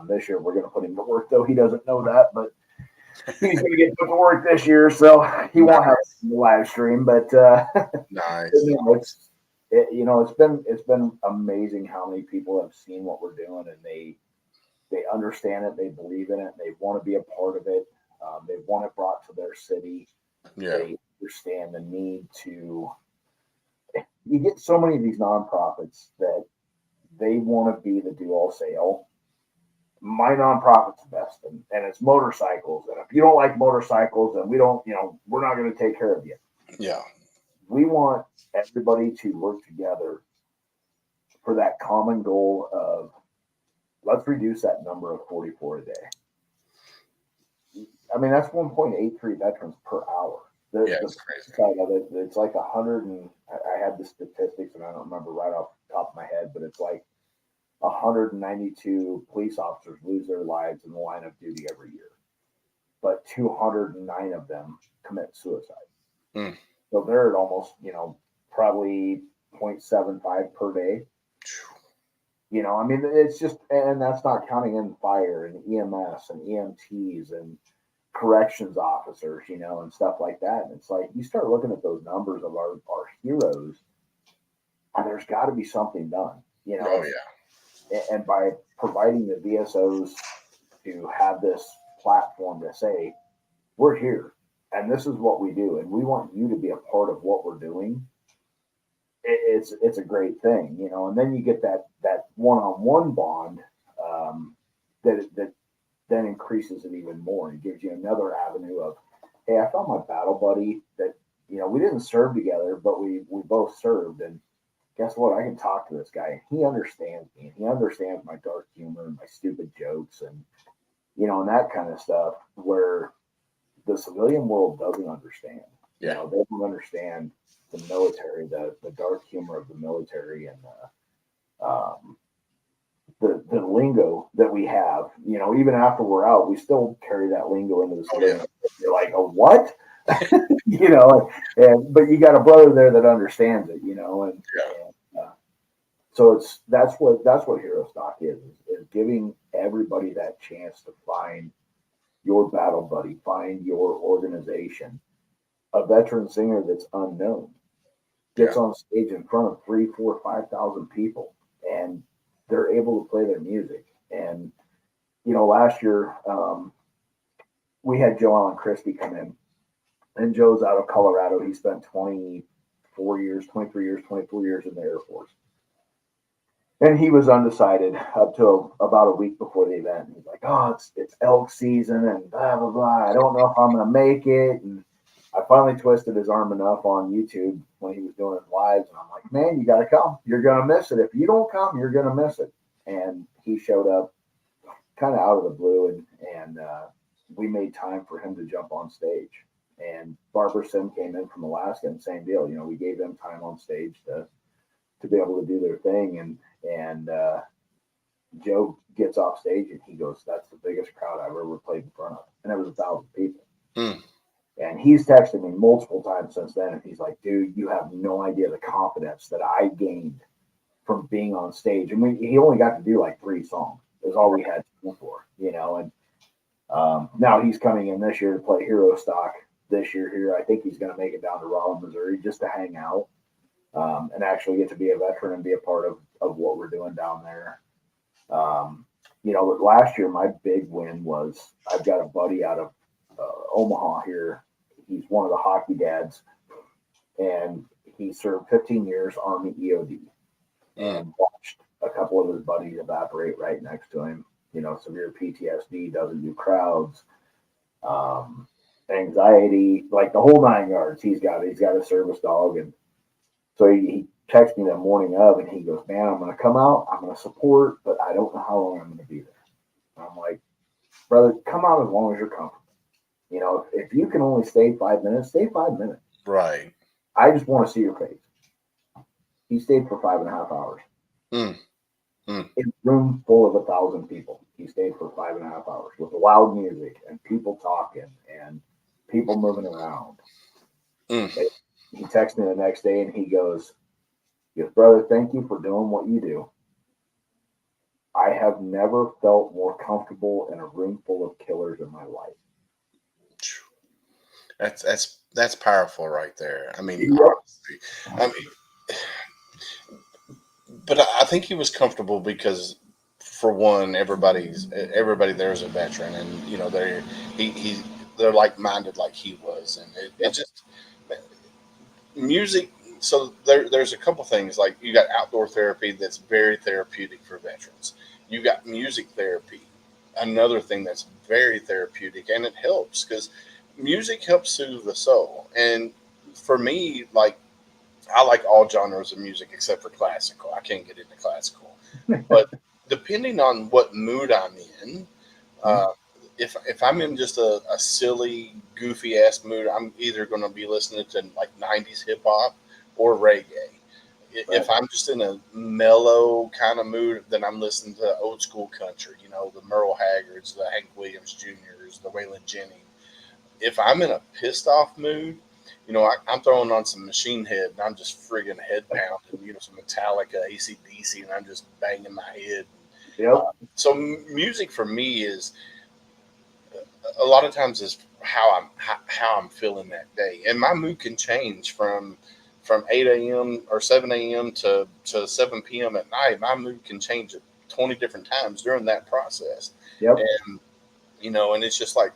This year, we're going to put him to work, though he doesn't know that, but he's going to get put to work this year, so he won't have the live stream. But nice. You know, it's been amazing how many people have seen what we're doing, and they understand it, they believe in it, they want to be a part of it. They want it brought to their city. Yeah. They understand the need to. You get so many of these nonprofits that they want to be the do-all sale. My nonprofit's the best, and it's motorcycles. And if you don't like motorcycles, then we're not going to take care of you. Yeah. We want everybody to work together for that common goal of let's reduce that number of 44 a day. I mean, that's 1.83 veterans per hour. It's crazy. Side of it, it's like 100, and I had the statistics, and I don't remember right off the top of my head, but it's like 192 police officers lose their lives in the line of duty every year, but 209 of them commit suicide. So they're at almost, probably 0.75 per day. I mean, it's just, and that's not counting in fire and EMS and EMTs and corrections officers, and stuff like that. And it's like, you start looking at those numbers of our heroes. there's got to be something done, you know. Oh yeah. And by providing the VSOs to have this platform to say, we're here and this is what we do, and we want you to be a part of what we're doing. It's a great thing, you know. And then you get that one-on-one bond that then increases it even more and gives you another avenue of, hey, I found my battle buddy that, you know, we didn't serve together, but we both served, and guess what? I can talk to this guy. He understands me, and he understands my dark humor and my stupid jokes, and you know, and that kind of stuff where the civilian world doesn't understand. Yeah. You know, they don't understand the military, the dark humor of the military, and the lingo that we have. You know, even after we're out, we still carry that lingo into the civilian. Yeah. You're like, oh, what? You know, but you got a brother there that understands it. You know, and so that's what HeroStock is giving everybody that chance to find your battle buddy, find your organization. A veteran singer that's unknown gets on stage in front of 3, 4, 5,000 people, and they're able to play their music. And you know, last year we had Joe Allen Christie come in, and Joe's out of Colorado. He spent 24 years in the Air Force. And he was undecided up to about a week before the event. He's like, oh, it's elk season and blah, blah, blah. I don't know if I'm going to make it. And I finally twisted his arm enough on YouTube when he was doing his lives. And I'm like, man, you got to come. You're going to miss it. If you don't come, you're going to miss it. And he showed up kind of out of the blue. And we made time for him to jump on stage. And Barbara Sim came in from Alaska, and same deal. You know, we gave them time on stage to be able to do their thing. And Joe gets off stage and he goes, that's the biggest crowd I've ever played in front of. And it was 1,000 people. And he's texted me multiple times since then. And he's like, dude, you have no idea the confidence that I gained from being on stage. And he only got to do like 3 songs. Is all we had to do for, you know. And now he's coming in this year to play HeroStock this year here. I think he's going to make it down to Rollin, Missouri just to hang out. And actually get to be a veteran and be a part of what we're doing down there. You know, last year, my big win was I've got a buddy out of Omaha here. He's one of the hockey dads, and he served 15 years Army EOD and watched a couple of his buddies evaporate right next to him. You know, severe PTSD, doesn't do crowds, anxiety, like the whole 9 yards. He's got a service dog. And so he texted me that morning of, and he goes, man, I'm going to come out. I'm going to support, but I don't know how long I'm going to be there. And I'm like, brother, come out as long as you're comfortable. You know, if you can only stay 5 minutes, stay 5 minutes. Right. I just want to see your face. He stayed for 5.5 hours. In a room full of 1,000 people. He stayed for 5.5 hours with loud music and people talking and people moving around. He texted me the next day and he goes, brother, thank you for doing what you do. I have never felt more comfortable in a room full of killers in my life. That's powerful right there. I mean, honestly, but I think he was comfortable because, for one, everybody there is a veteran, and you know they're like-minded like he was, and it just music. So there's a couple things, like you got outdoor therapy that's very therapeutic for veterans. You got music therapy, another thing that's very therapeutic, and it helps because music helps soothe the soul. And for me, like, I like all genres of music except for classical. I can't get into classical, but depending on what mood I'm in, if I'm in just a silly, goofy ass mood, I'm either going to be listening to like 90s hip hop or reggae. If I'm just in a mellow kind of mood, then I'm listening to old school country, you know, the Merle Haggards, the Hank Williams Jr.'s, the Waylon Jennings. If I'm in a pissed off mood, you know, I'm throwing on some Machine Head and I'm just friggin' head pounding, you know, some Metallica, AC/DC, and I'm just banging my head. So music for me is a lot of times is how I'm feeling that day, and my mood can change from from 8 a.m. or 7 a.m. to 7 p.m. at night, my mood can change at 20 different times during that process. Yep. And, and it's just like,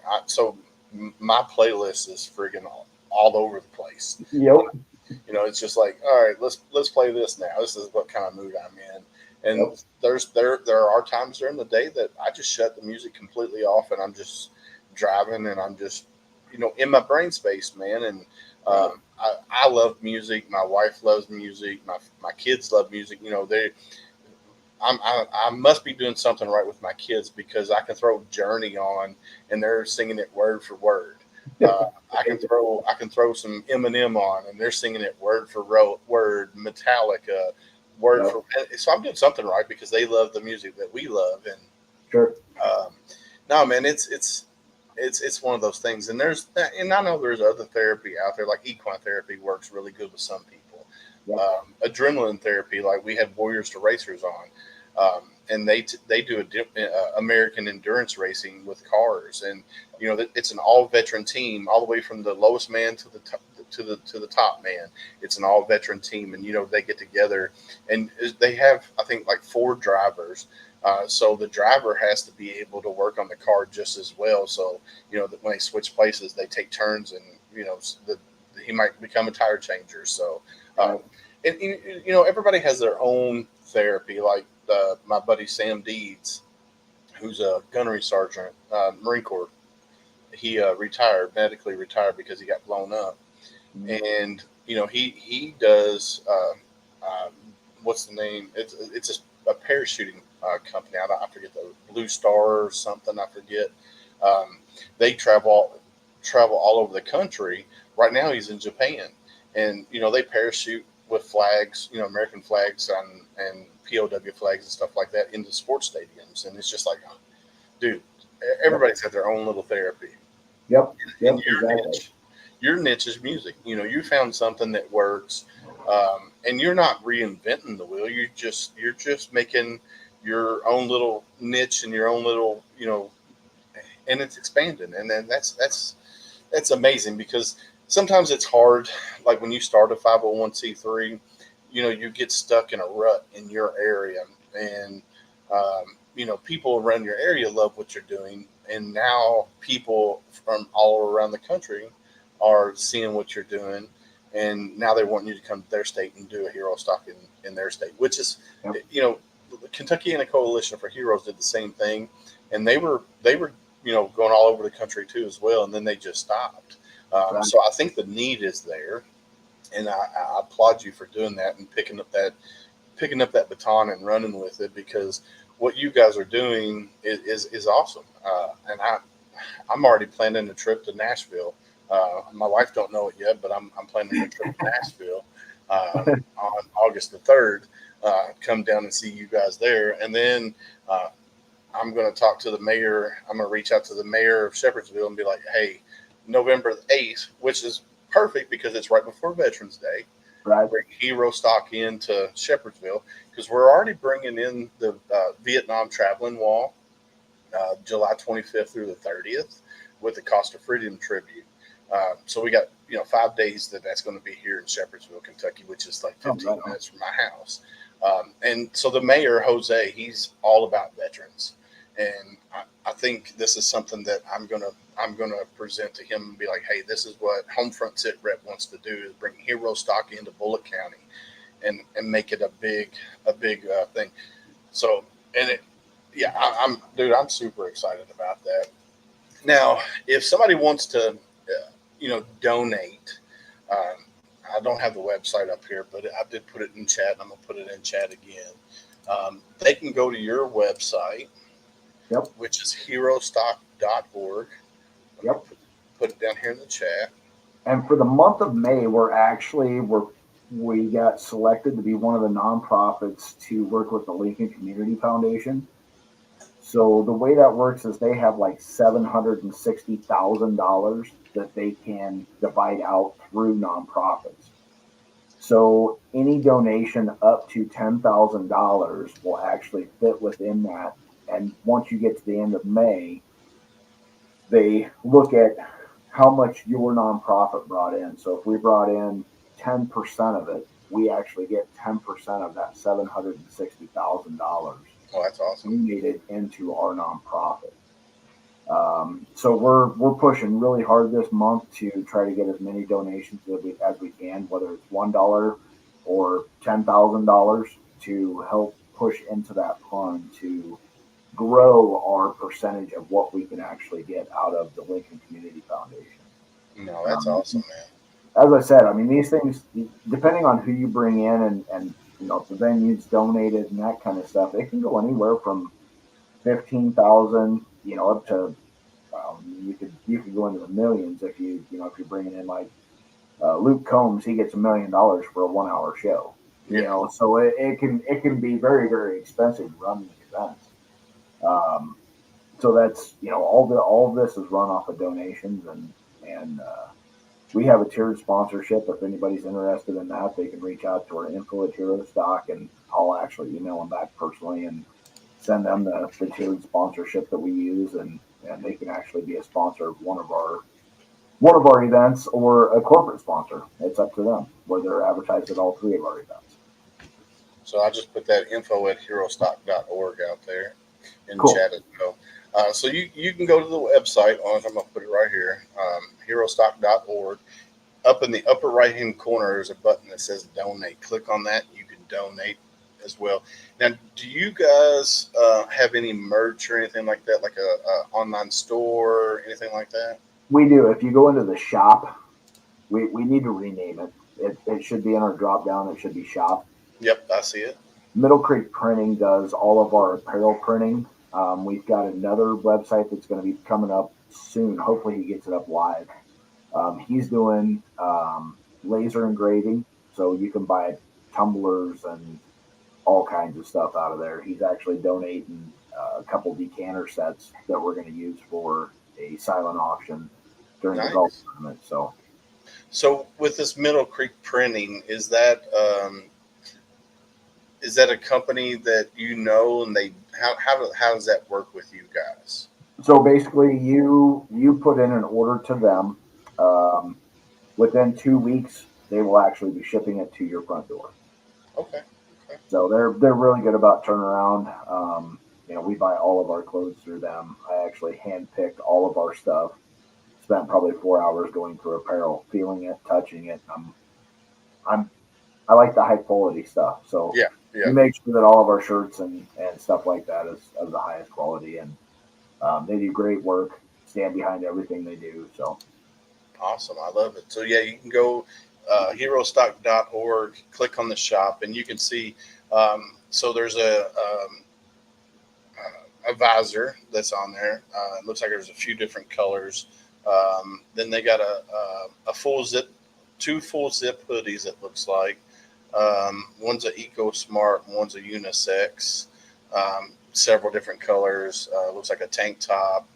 my playlist is friggin' all over the place. Yep. It's just like, all right, let's play this now. This is what kind of mood I'm in. And there are times during the day that I just shut the music completely off and I'm just driving and I'm just, in my brain space, man. And I love music. My wife loves music. My kids love music. I must be doing something right with my kids because I can throw Journey on and they're singing it word for word. I can throw some Eminem on and they're singing it word for word. Metallica, word for. So I'm doing something right because they love the music that we love. And sure. No, man, it's one of those things. And and I know there's other therapy out there, like equine therapy works really good with some people. Adrenaline therapy, like we had Warriors to Racers on, and they do American endurance racing with cars, and it's an all veteran team, all the way from the lowest man to the top, to the top man. It's an all veteran team, and they get together, and they have, I think, like 4 drivers. So the driver has to be able to work on the car just as well. So that when they switch places, they take turns, and he might become a tire changer. So. And everybody has their own therapy. Like my buddy Sam Deeds, who's a gunnery sergeant, Marine Corps. He medically retired because he got blown up. And he does what's the name? It's a parachuting company. I forget, the Blue Star or something. I forget. They travel all over the country. Right now, he's in Japan, and they parachute with flags, American flags and POW flags and stuff like that into sports stadiums. And it's just like, dude, everybody's got their own little therapy. Yep. And your niche is music. You found something that works, and you're not reinventing the wheel. You're just making your own little niche and your own little, and it's expanding. And then that's amazing, because sometimes it's hard, like when you start a 501c3, you get stuck in a rut in your area, and people around your area love what you're doing, and now people from all around the country are seeing what you're doing, and now they want you to come to their state and do a HeroStock in their state, which is, the Kentucky and a Coalition for Heroes did the same thing, and they were going all over the country too as well, and then they just stopped. So I think the need is there, and I applaud you for doing that and picking up that baton and running with it, because what you guys are doing is awesome. And I'm already planning a trip to Nashville. My wife don't know it yet, but I'm planning a trip to Nashville on August the 3rd. Come down and see you guys there, and then I'm going to talk to the mayor. I'm going to reach out to the mayor of Shepherdsville and be like, hey, November the 8th, which is perfect because it's right before Veterans Day. Right. Bring HeroStock into Shepherdsville, because we're already bringing in the Vietnam Traveling Wall, July 25th through the 30th, with the Cost of Freedom tribute. So we got 5 days that's going to be here in Shepherdsville, Kentucky, which is like 15 minutes from my house. And so the mayor, Jose, he's all about veterans, and I think this is something that I'm gonna present to him and be like, hey, this is what HomeFront Sitrep wants to do, is bring HeroStock into Bullitt County and make it a big thing. So, and I'm super excited about that. Now, if somebody wants to, donate, I don't have the website up here, but I did put it in chat, and I'm gonna put it in chat again. They can go to your website, which is HeroStock.org. Yep. Put it down here in the chat. And for the month of May, we got selected to be one of the nonprofits to work with the Lincoln Community Foundation. So the way that works is they have like $760,000 that they can divide out through nonprofits. So any donation up to $10,000 will actually fit within that. And once you get to the end of May, they look at how much your nonprofit brought in. So if we brought in 10% of it, we actually get 10% of that $760,000 Oh, that's awesome. donated into our nonprofit. So we're pushing really hard this month to try to get as many donations as we can, whether it's $1 or $10,000, to help push into that fund to grow our percentage of what we can actually get out of the Lincoln Community Foundation. No, that's awesome, man. As I said, I mean, these things, depending on who you bring in and if the venue's donated and that kind of stuff, it can go anywhere from 15,000, up to, you could go into the millions if if you're bringing in like Luke Combs. He gets $1 million for a 1 hour show. So it can be very, very expensive to run these events. So that's all of this is run off of donations, and we have a tiered sponsorship. If anybody's interested in that, they can reach out to our info@HeroStock, and I'll actually email them back personally and send them the tiered sponsorship that we use, and they can actually be a sponsor of one of our events or a corporate sponsor. It's up to them, where they're advertised at all 3 of our events. So I just put that info@HeroStock.org out there in Cool. chat as well. So you can go to the website. I'm going to put it right here, HeroStock.org. Up in the upper right-hand corner, there's a button that says donate. Click on that. You can donate as well. Now, do you guys have any merch or anything like that, like a online store or anything like that? We do. If you go into the shop, we need to rename it. It should be in our drop down. It should be shop. Yep, I see it. Middle Creek Printing does all of our apparel printing. We've got another website that's going to be coming up soon. Hopefully he gets it up live. He's doing laser engraving, so you can buy tumblers and all kinds of stuff out of there. He's actually donating a couple decanter sets that we're going to use for a silent auction during the golf tournament. So with this Middle Creek Printing, is that a company that and they how does that work with you guys? So basically, you put in an order to them. Within 2 weeks, they will actually be shipping it to your front door. Okay. So they're really good about turnaround. We buy all of our clothes through them. I actually handpicked all of our stuff. Spent probably 4 hours going through apparel, feeling it, touching it. I like the high quality stuff. So yeah. We make sure that all of our shirts and stuff like that is of the highest quality, and they do great work. Stand behind everything they do. So awesome, I love it. So yeah, you can go HeroStock.org, click on the shop, and you can see. So there's a visor that's on there. It looks like there's a few different colors. Then they got a full zip, 2 full zip hoodies. It looks like. One's an Eco Smart, one's a unisex, several different colors. Looks like a tank top,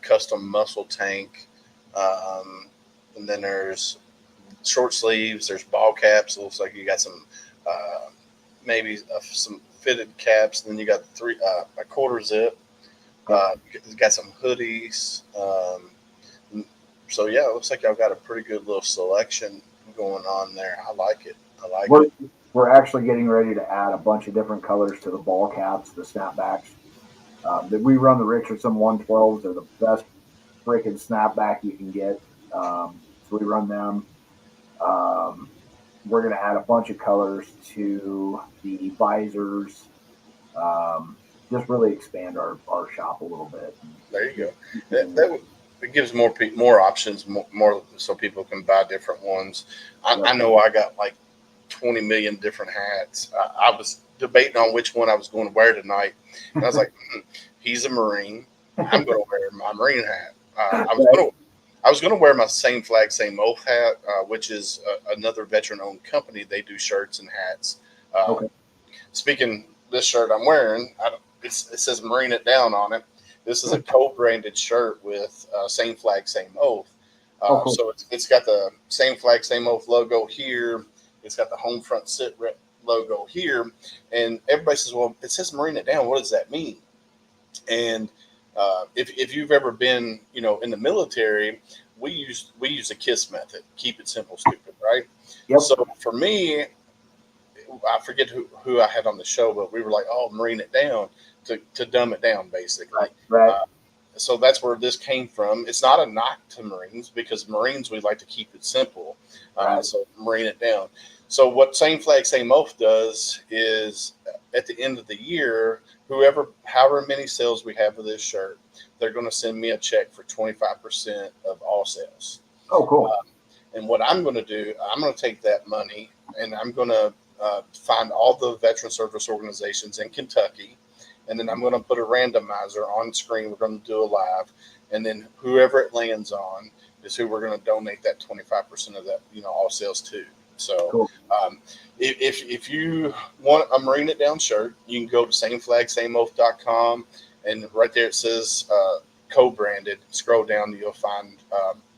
custom muscle tank, and then there's short sleeves. There's ball caps. It looks like you got some maybe some fitted caps. And then you got a quarter zip. You got some hoodies. So yeah, it looks like y'all got a pretty good little selection going on there. I like it. We're actually getting ready to add a bunch of different colors to the ball caps, the snapbacks. We run the Richardson 112s. They're the best freaking snapback you can get. So we run them. We're going to add a bunch of colors to the visors. Just really expand our shop a little bit. There you go. It gives more options, more so people can buy different ones. I know I got like 20 million different hats. I was debating on which one I was going to wear tonight, and I was like, he's a Marine. I'm going to wear my Marine hat. I was going to wear my Same Flag, Same Oath hat, which is another veteran-owned company. They do shirts and hats. Speaking, this shirt I'm wearing, it says Marine It Down on it. This is a co-branded shirt with Same Flag, Same Oath. Cool. So it's got the Same Flag, Same Oath logo here. It's got the HomeFront Sitrep logo here. And everybody says, well, it says Marine It Down. What does that mean? And if you've ever been, in the military, we use a KISS method. Keep it simple, stupid, right? Yep. So for me, I forget who I had on the show, but we were like, oh, marine it down to dumb it down, basically. Right. So that's where this came from. It's not a knock to Marines, because Marines, we like to keep it simple. Right. So marine it down. So what Same Flag, Same Oath does is at the end of the year, however many sales we have of this shirt, they're going to send me a check for 25% of all sales. Oh, cool. And what I'm going to do, I'm going to take that money and I'm going to find all the veteran service organizations in Kentucky. And then I'm going to put a randomizer on screen. We're going to do a live. And then whoever it lands on is who we're going to donate that 25% of that, all sales to. So Cool. if you want a Marine It Down shirt, you can go to sameflagsameoath.com. And right there it says co-branded. Scroll down, you'll find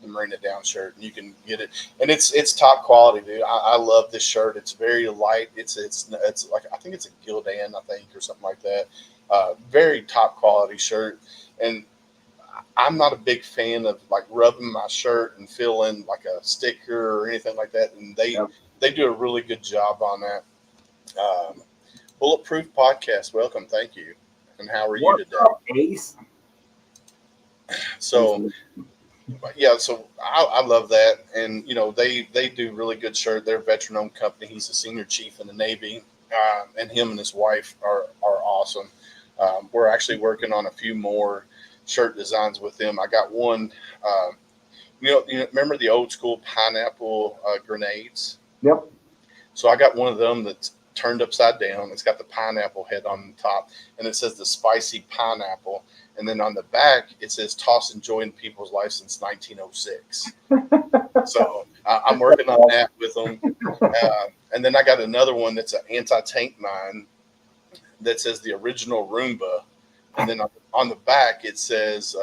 the Marine It Down shirt, and you can get it. And it's top quality, dude. I love this shirt. It's very light. It's like, I think it's a Gildan, or something like that. Very top quality shirt. And I'm not a big fan of like rubbing my shirt and feeling like a sticker or anything like that. And they do a really good job on that. Bulletproof Podcast, welcome, thank you. And how are you today? Up, Ace? So yeah, so I love that. And they do really good shirt. They're a veteran-owned company. He's a senior chief in the Navy, and him and his wife are awesome. We're actually working on a few more shirt designs with them. I got one. You remember the old school pineapple grenades? Yep. So I got one of them that's turned upside down. It's got the pineapple head on the top, and it says the spicy pineapple. And then on the back, it says toss and joy in people's life since 1906. So I'm working on that with them. And then I got another one that's an anti-tank mine that says the original Roomba. And then on the back, it says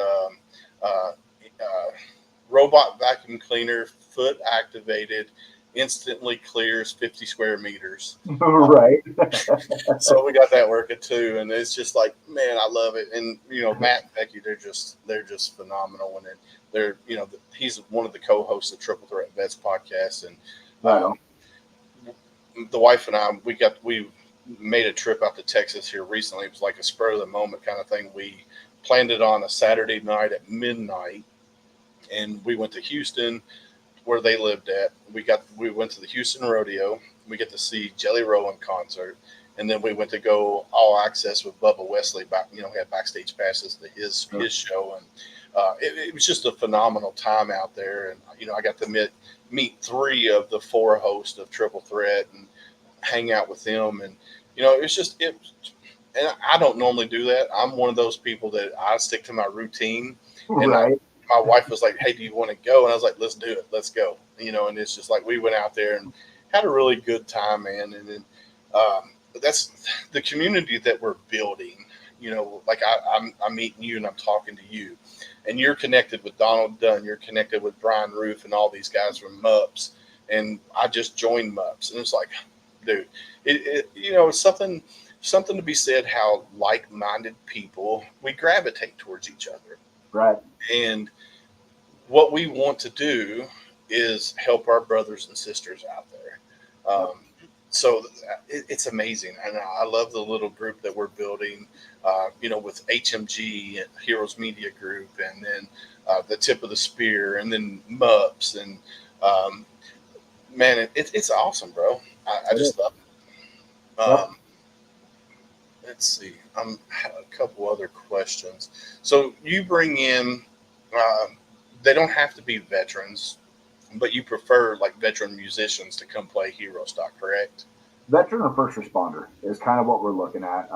robot vacuum cleaner, foot activated, instantly clears 50 square meters. Right. So we got that working too. And it's just like, man, I love it. And, Matt and Becky, they're just phenomenal. And they're he's one of the co-hosts of Triple Threat Vets podcast. And the wife and I, we made a trip out to Texas here recently. It was like a spur of the moment kind of thing. We planned it on a Saturday night at midnight, and we went to Houston, where they lived at. We went to the Houston Rodeo. We get to see Jelly Roll in concert, and then we went to go all access with Bubba Wesley. We had backstage passes to his show, and it was just a phenomenal time out there. And I got to meet 3 of the 4 hosts of Triple Threat and hang out with them. And and I don't normally do that. I'm one of those people that I stick to my routine. And Right. my wife was like, hey, do you want to go? And I was like, let's do it. Let's go. And it's just like, we went out there and had a really good time, man. And then that's the community that we're building. Like I'm meeting you and I'm talking to you, and you're connected with Donald Dunn. You're connected with Brian Roof and all these guys from MUPS. And I just joined MUPS. And it's like, dude, it's something to be said how like-minded people, we gravitate towards each other. Right. And what we want to do is help our brothers and sisters out there. So it's amazing. And I love the little group that we're building, with HMG and Heroes Media Group, and then the Tip of the Spear, and then MUPS. And man, it's awesome, bro. I just love it. Let's see. I have a couple other questions. So you bring in, they don't have to be veterans, but you prefer like veteran musicians to come play HeroStock, correct? Veteran or first responder is kind of what we're looking at.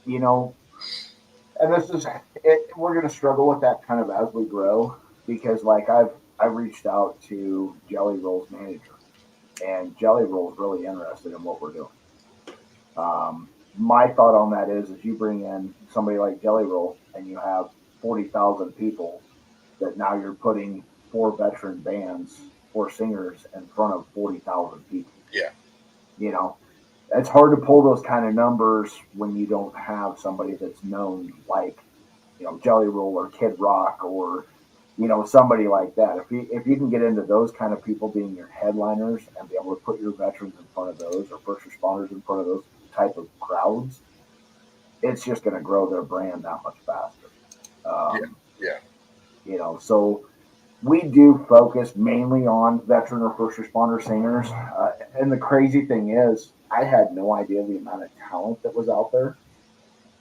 And this is it. We're going to struggle with that kind of as we grow, because like I've reached out to Jelly Roll's manager, and Jelly Roll's really interested in what we're doing. My thought on that is you bring in somebody like Jelly Roll and you have 40,000 people that now you're putting 4 veteran bands or singers in front of 40,000 people. Yeah. It's hard to pull those kind of numbers when you don't have somebody that's known like, Jelly Roll or Kid Rock or, somebody like that. If you can get into those kind of people being your headliners and be able to put your veterans in front of those or first responders in front of those type of crowds, it's just going to grow their brand that much faster. So we do focus mainly on veteran or first responder singers. And the crazy thing is, I had no idea the amount of talent that was out there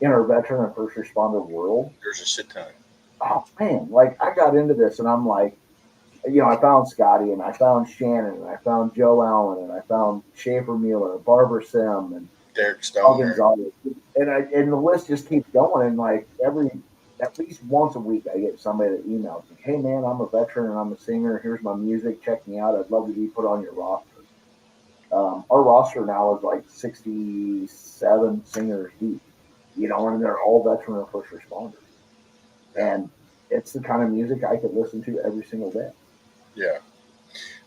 in our veteran and first responder world. There's a shit ton. Oh man, like I got into this and I'm like, I found Scotty and I found Shannon and I found Joe Allen and I found Schaefer Mueller, Barbara Sim and Derek Stoner. And the list just keeps going. And like at least once a week, I get somebody that emails me, "Hey man, I'm a veteran and I'm a singer. Here's my music. Check me out. I'd love to be put on your roster." Our roster now is like 67 singers deep, and they're all veteran or first responders. And it's the kind of music I could listen to every single day. Yeah.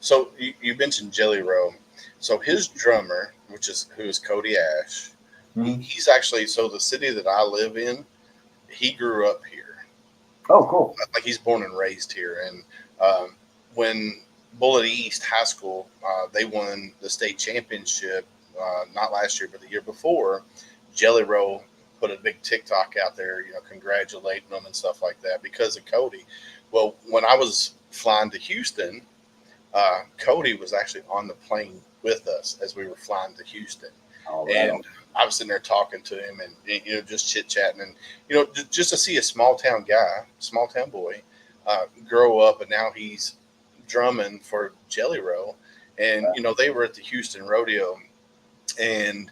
So you mentioned Jelly Roll. So his drummer, who is Cody Ash, he's actually, so the city that I live in, he grew up here. Oh, cool. Like he's born and raised here. And when Bullitt East High School, they won the state championship, not last year, but the year before, Jelly Roll put a big TikTok out there, congratulating them and stuff like that because of Cody. Well, when I was flying to Houston, Cody was actually on the plane with us as we were flying to Houston. Oh, and I was sitting there talking to him and, just chit chatting and, just to see a small town boy, grow up. And now he's drumming for Jelly Roll. And, they were at the Houston rodeo and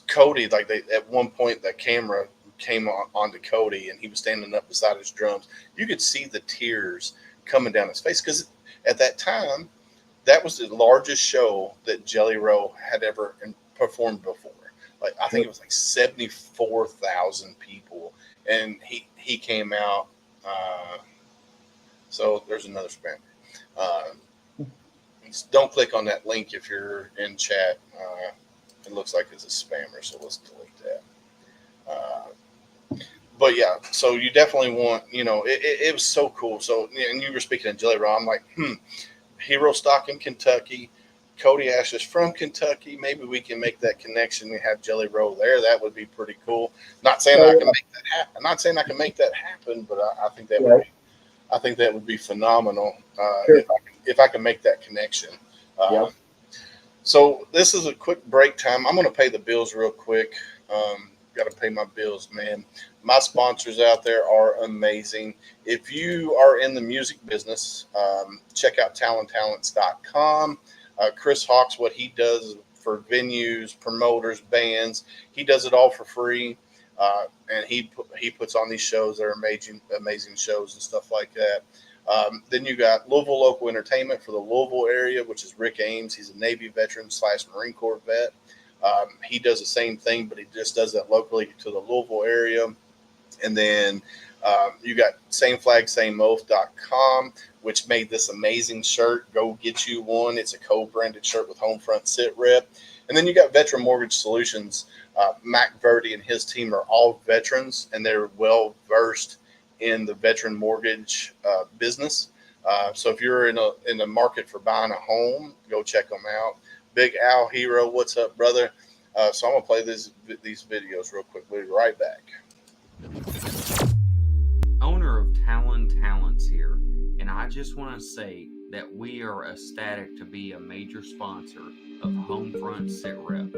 Cody, at one point, the camera came onto Cody and he was standing up beside his drums. You could see the tears coming down his face because at that time, that was the largest show that Jelly Roll had ever performed before. Like I think it was like 74,000 people, and he came out. So there's another spammer. Don't click on that link if you're in chat. It looks like it's a spammer, so let's delete that. But yeah, so you definitely want, it was so cool. So, and you were speaking of Jelly Roll. I'm like, HeroStock in Kentucky. Cody Ash is from Kentucky. Maybe we can make that connection and have Jelly Roll there. That would be pretty cool. Not saying I can make that happen. I'm not saying I can make that happen, but I think that would be. I think that would be phenomenal if I can make that connection. So this is a quick break time. I'm going to pay the bills real quick. Got to pay my bills, man. My sponsors out there are amazing. If you are in the music business, check out talenttalents.com. Chris Hawks, what he does for venues, promoters, bands, he does it all for free. And he puts on these shows that are amazing shows and stuff like that. Then you got Louisville Local Entertainment for the Louisville area, which is Rick Ames. He's a Navy veteran / Marine Corps vet. He does the same thing, but he just does that locally to the Louisville area. And then you got sameflagsameoath.com, which made this amazing shirt. Go get you one. It's a co-branded shirt with HomeFront Sitrep. And then you got Veteran Mortgage Solutions. Mac Verdi and his team are all veterans, and they're well versed in the veteran mortgage business. So if you're in the market for buying a home, go check them out. Big Al Hero, what's up, brother? So I'm gonna play these videos real quick. We'll be right back. Owner of Talents here, and I just want to say that we are ecstatic to be a major sponsor of HomeFront Sitrep,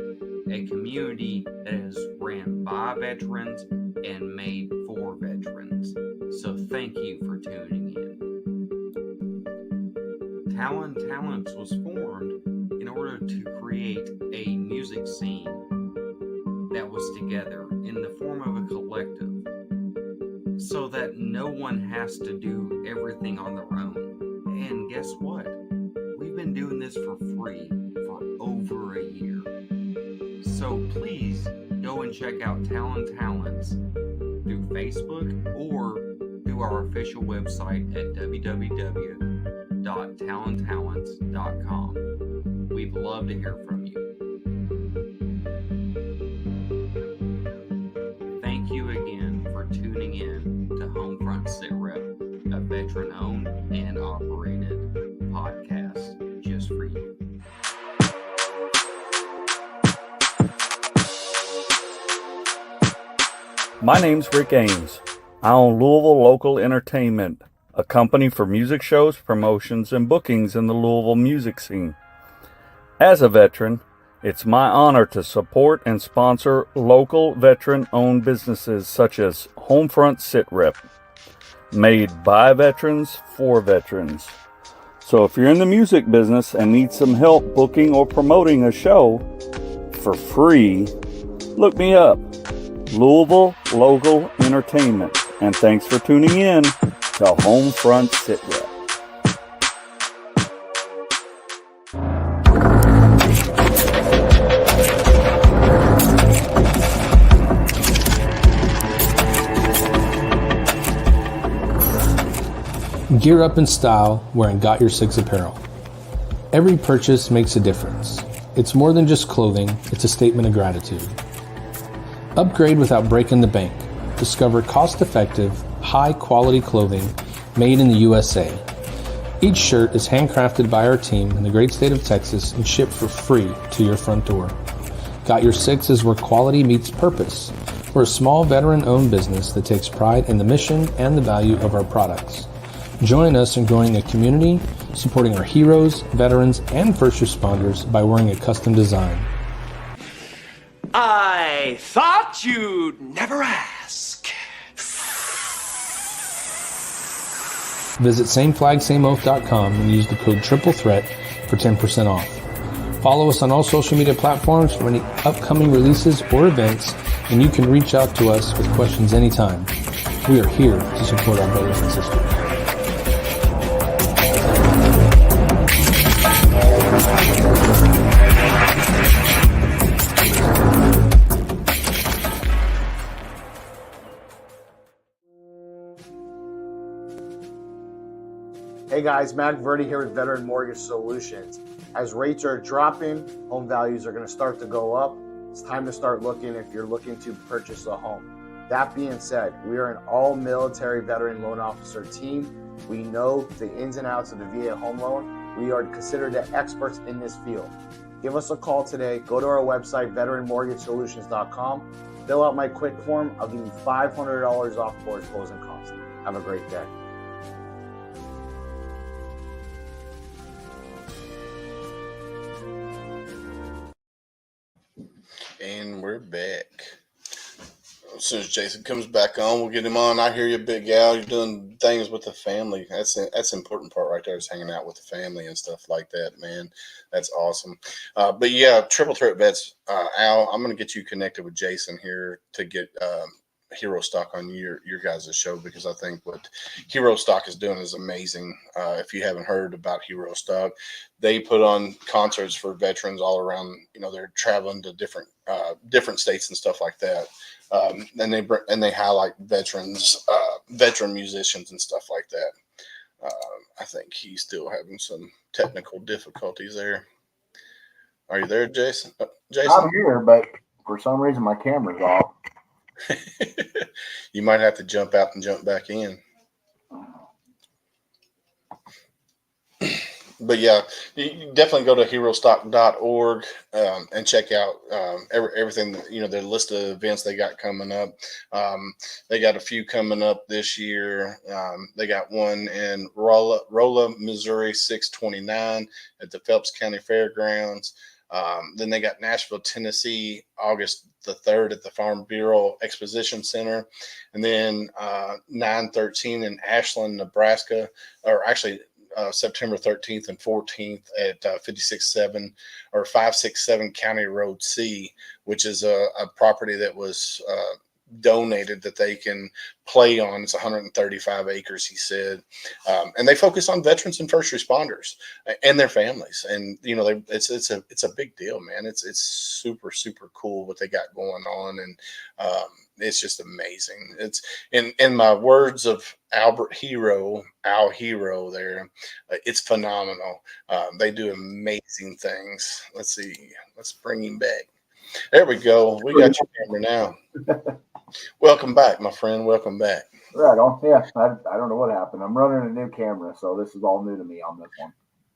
a community that is ran by veterans and made for veterans. So thank you for tuning in. Talents was formed in order to create a music scene that was together in the form of a collective, so that no one has to do everything on their own. And guess what? We've been doing this for free for over a year. So please go and check out Talents through Facebook or through our official website at www.talenttalents.com. We'd love to hear from you. Thank you again for tuning in to HomeFront Sitrep, a veteran veteran-owned and operated podcast just for you. My name's Rick Ames. I own Louisville Local Entertainment, a company for music shows, promotions, and bookings in the Louisville music scene. As a veteran, it's my honor to support and sponsor local veteran-owned businesses such as HomeFront Sitrep, made by veterans for veterans. So if you're in the music business and need some help booking or promoting a show for free, look me up. Louisville Local Entertainment. And thanks for tuning in to HomeFront Sitrep. Gear up in style wearing Got Your Six apparel. Every purchase makes a difference. It's more than just clothing, it's a statement of gratitude. Upgrade without breaking the bank. Discover cost-effective, high-quality clothing made in the USA. Each shirt is handcrafted by our team in the great state of Texas and shipped for free to your front door. Got Your Six is where quality meets purpose. We're a small veteran-owned business that takes pride in the mission and the value of our products. Join us in growing a community, supporting our heroes, veterans, and first responders by wearing a custom design. I thought you'd never ask. Visit sameflagsameoath.com and use the code TRIPLETHREAT for 10% off. Follow us on all social media platforms for any upcoming releases or events, and you can reach out to us with questions anytime. We are here to support our brothers and sisters. Hey guys, Mac Verdi here with Veteran Mortgage Solutions. As rates are dropping, home values are going to start to go up. It's time to start looking if you're looking to purchase a home. That being said, we are an all-military veteran loan officer team. We know the ins and outs of the VA home loan. We are considered the experts in this field. Give us a call today. Go to our website, veteranmortgagesolutions.com. Fill out my quick form. I'll give you $500 off towards closing costs. Have a great day. And we're back. As soon as Jason comes back on, we'll get him on. I hear you, big gal. You're doing things with the family. That's the important part right there, is hanging out with the family and stuff like that, man. That's awesome. But yeah, Triple Threat Vets, Al, I'm going to get you connected with Jason here to get HeroStock on your guys' show, because I think what HeroStock is doing is amazing. If you haven't heard about HeroStock, they put on concerts for veterans all around. You know, they're traveling to different states and stuff like that. And they highlight veterans, veteran musicians and stuff like that. I think he's still having some technical difficulties there. Are you there, Jason? Jason? I'm here, but for some reason my camera's off. You might have to jump out and jump back in. But yeah, you definitely go to HeroStock.org and check out everything. You know, their list of events they got coming up. They got a few coming up this year. They got one in Rolla, Missouri, 6/29 at the Phelps County Fairgrounds. Then they got Nashville, Tennessee, August the 3rd at the Farm Bureau Exposition Center. And then 9/13 in Ashland, Nebraska, or actually September 13th and 14th at 567 County Road C, which is a property that was donated that they can play on. It's 135 acres, he said. And they focus on veterans and first responders and their families. And, you know, it's a big deal, man. It's super, super cool what they got going on. And it's just amazing. It's in my words of Al Hero there, it's phenomenal. They do amazing things. Let's see. Let's bring him back. There we go. We got your camera now. Welcome back, my friend. Welcome back. Right on. Yeah, I don't know what happened. I'm running a new camera, so this is all new to me on this one.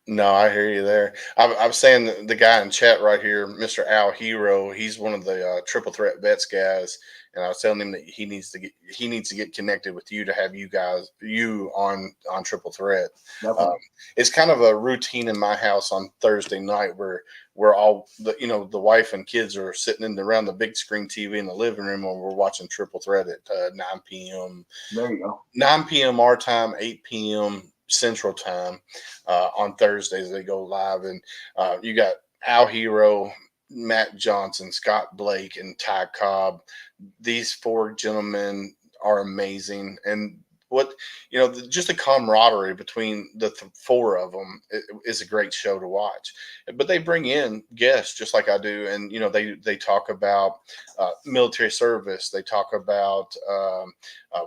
No, I hear you there. I'm saying the guy in chat right here, Mr. Al Hero, he's one of the triple threat vets guys, and I was telling him that he needs to get connected with you to have you on triple threat. It's kind of a routine in my house on Thursday night where we're all the wife and kids are sitting around the big screen TV in the living room, and we're watching triple threat at 9 p.m. There you go. 9 p.m. our time, 8 p.m. Central Time on Thursdays. They go live, and you got Al Hero, Matt Johnson, Scott Blake, and Ty Cobb. These four gentlemen are amazing, and just the camaraderie between the four of them is a great show to watch. But they bring in guests just like I do, and they talk about military service. They talk about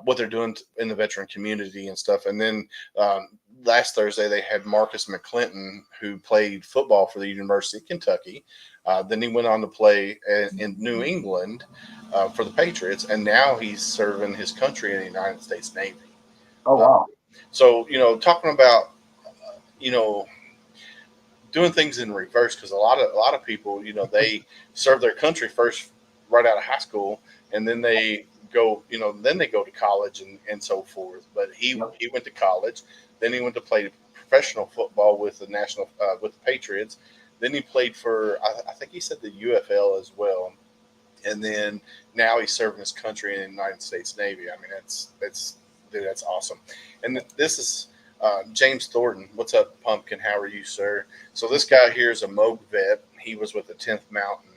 what they're doing in the veteran community and stuff. And then last Thursday they had Marcus McClinton, who played football for the University of Kentucky. Then he went on to play in New England for the Patriots, and now he's serving his country in the United States Navy. Oh, wow. So, talking about, doing things in reverse, because a lot of people, they serve their country first right out of high school, and then they go, to college and so forth. But he went to college, then he went to play professional football with the with the Patriots. Then he played for, I think he said the UFL as well. And then now he's serving his country in the United States Navy. I mean, that's awesome. And this is James Thornton. What's up, Pumpkin? How are you, sir? So this guy here is a Moog vet. He was with the 10th Mountain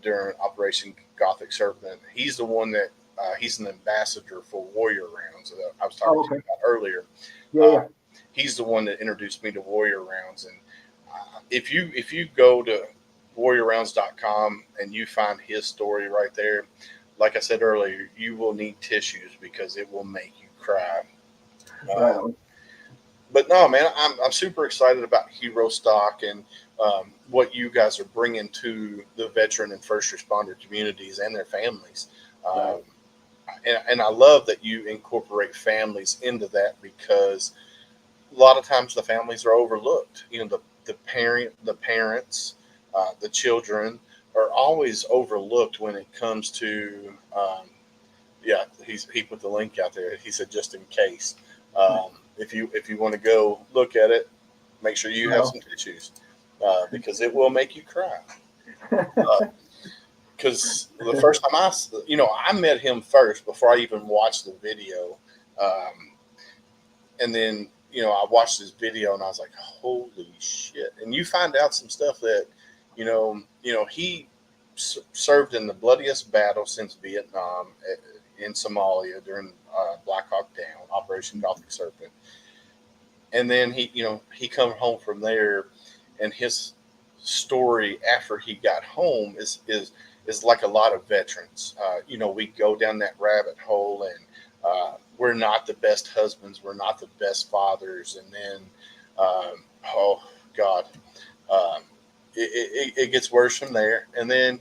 during Operation Gothic Serpent. He's the one that he's an ambassador for Warrior Rounds that I was talking to you about earlier. Yeah. He's the one that introduced me to Warrior Rounds. And if you go to warriorrounds.com and you find his story right there, like I said earlier, you will need tissues because it will make you cry. But no, man, I'm super excited about HeroStock and what you guys are bringing to the veteran and first responder communities and their families. And I love that you incorporate families into that, because a lot of times the families are overlooked. The parents, the children are always overlooked when it comes to. He put the link out there. He said just in case. If you want to go look at it, make sure you have some tissues because it will make you cry. Because the first time I met him first before I even watched the video, and then I watched his video and I was like, holy shit! And you find out some stuff that he served in the bloodiest battle since Vietnam in Somalia during Black Hawk Down, Operation Gothic Serpent. And then he come home from there, and his story after he got home is like a lot of veterans. We go down that rabbit hole, and we're not the best husbands, we're not the best fathers, and then it gets worse from there. And then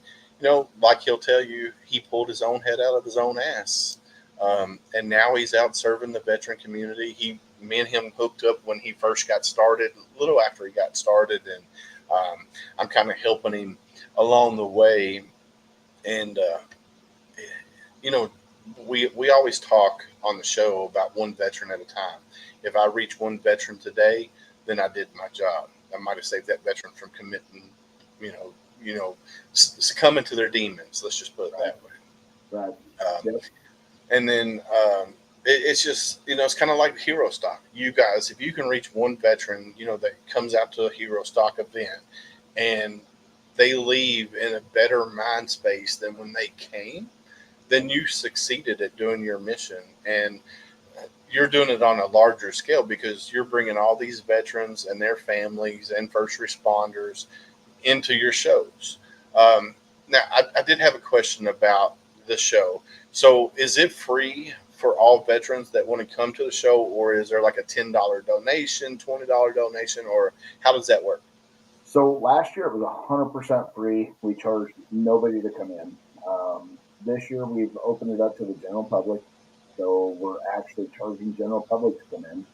like he'll tell you, he pulled his own head out of his own ass, and now he's out serving the veteran community. Me and him hooked up when he first got started, a little after he got started, and I'm kind of helping him along the way. And we always talk on the show about one veteran at a time. If I reach one veteran today, then I did my job. I might have saved that veteran from committing, succumbing to their demons. Let's just put it that way. Right. And then it's just, it's kind of like HeroStock. You guys, if you can reach one veteran, that comes out to a HeroStock event and they leave in a better mind space than when they came, then you succeeded at doing your mission. And you're doing it on a larger scale because you're bringing all these veterans and their families and first responders into your shows. Now, I did have a question about the show. So is it free for all veterans that want to come to the show, or is there like a $10 donation, $20 donation, or how does that work? So last year it was 100% free. We charged nobody to come in. This year we've opened it up to the general public. So we're actually charging general public to come in.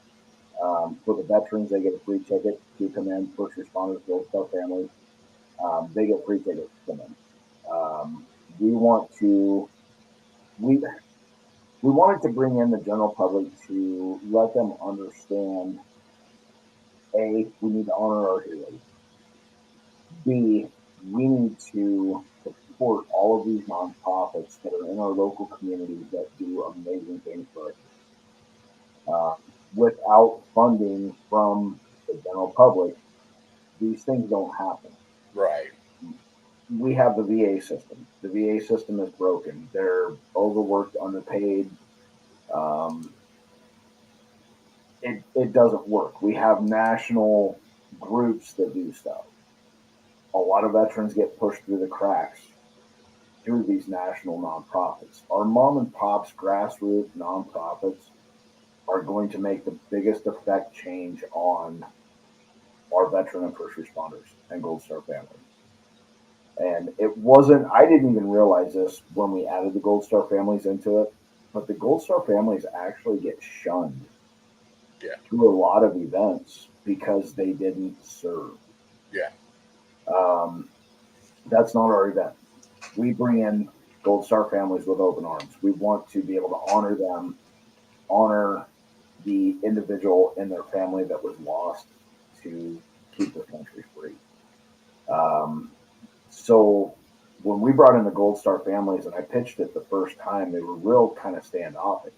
For the veterans, they get a free ticket to come in. First responders, Gold Star families, they get free tickets to come in. We want to we we wanted to bring in the general public to let them understand: A, we need to honor our heroes. B, we need to support all of these nonprofits that are in our local communities that do amazing things for us. Without funding from the general public, these things don't happen. Right. We have the VA system. The VA system is broken. They're overworked, underpaid. Um, it doesn't work. We have national groups that do stuff. A lot of veterans get pushed through the cracks through these national nonprofits. Our mom and pops grassroots nonprofits are going to make the biggest effect change on our veteran and first responders and Gold Star families. And it wasn't, I didn't even realize this when we added the Gold Star families into it, but the Gold Star families actually get shunned through a lot of events because they didn't serve. Yeah. That's not our event. We bring in Gold Star families with open arms. We want to be able to honor them, honor the individual in their family that was lost to keep their country free. So when we brought in the Gold Star families and I pitched it the first time, they were real kind of standoffish.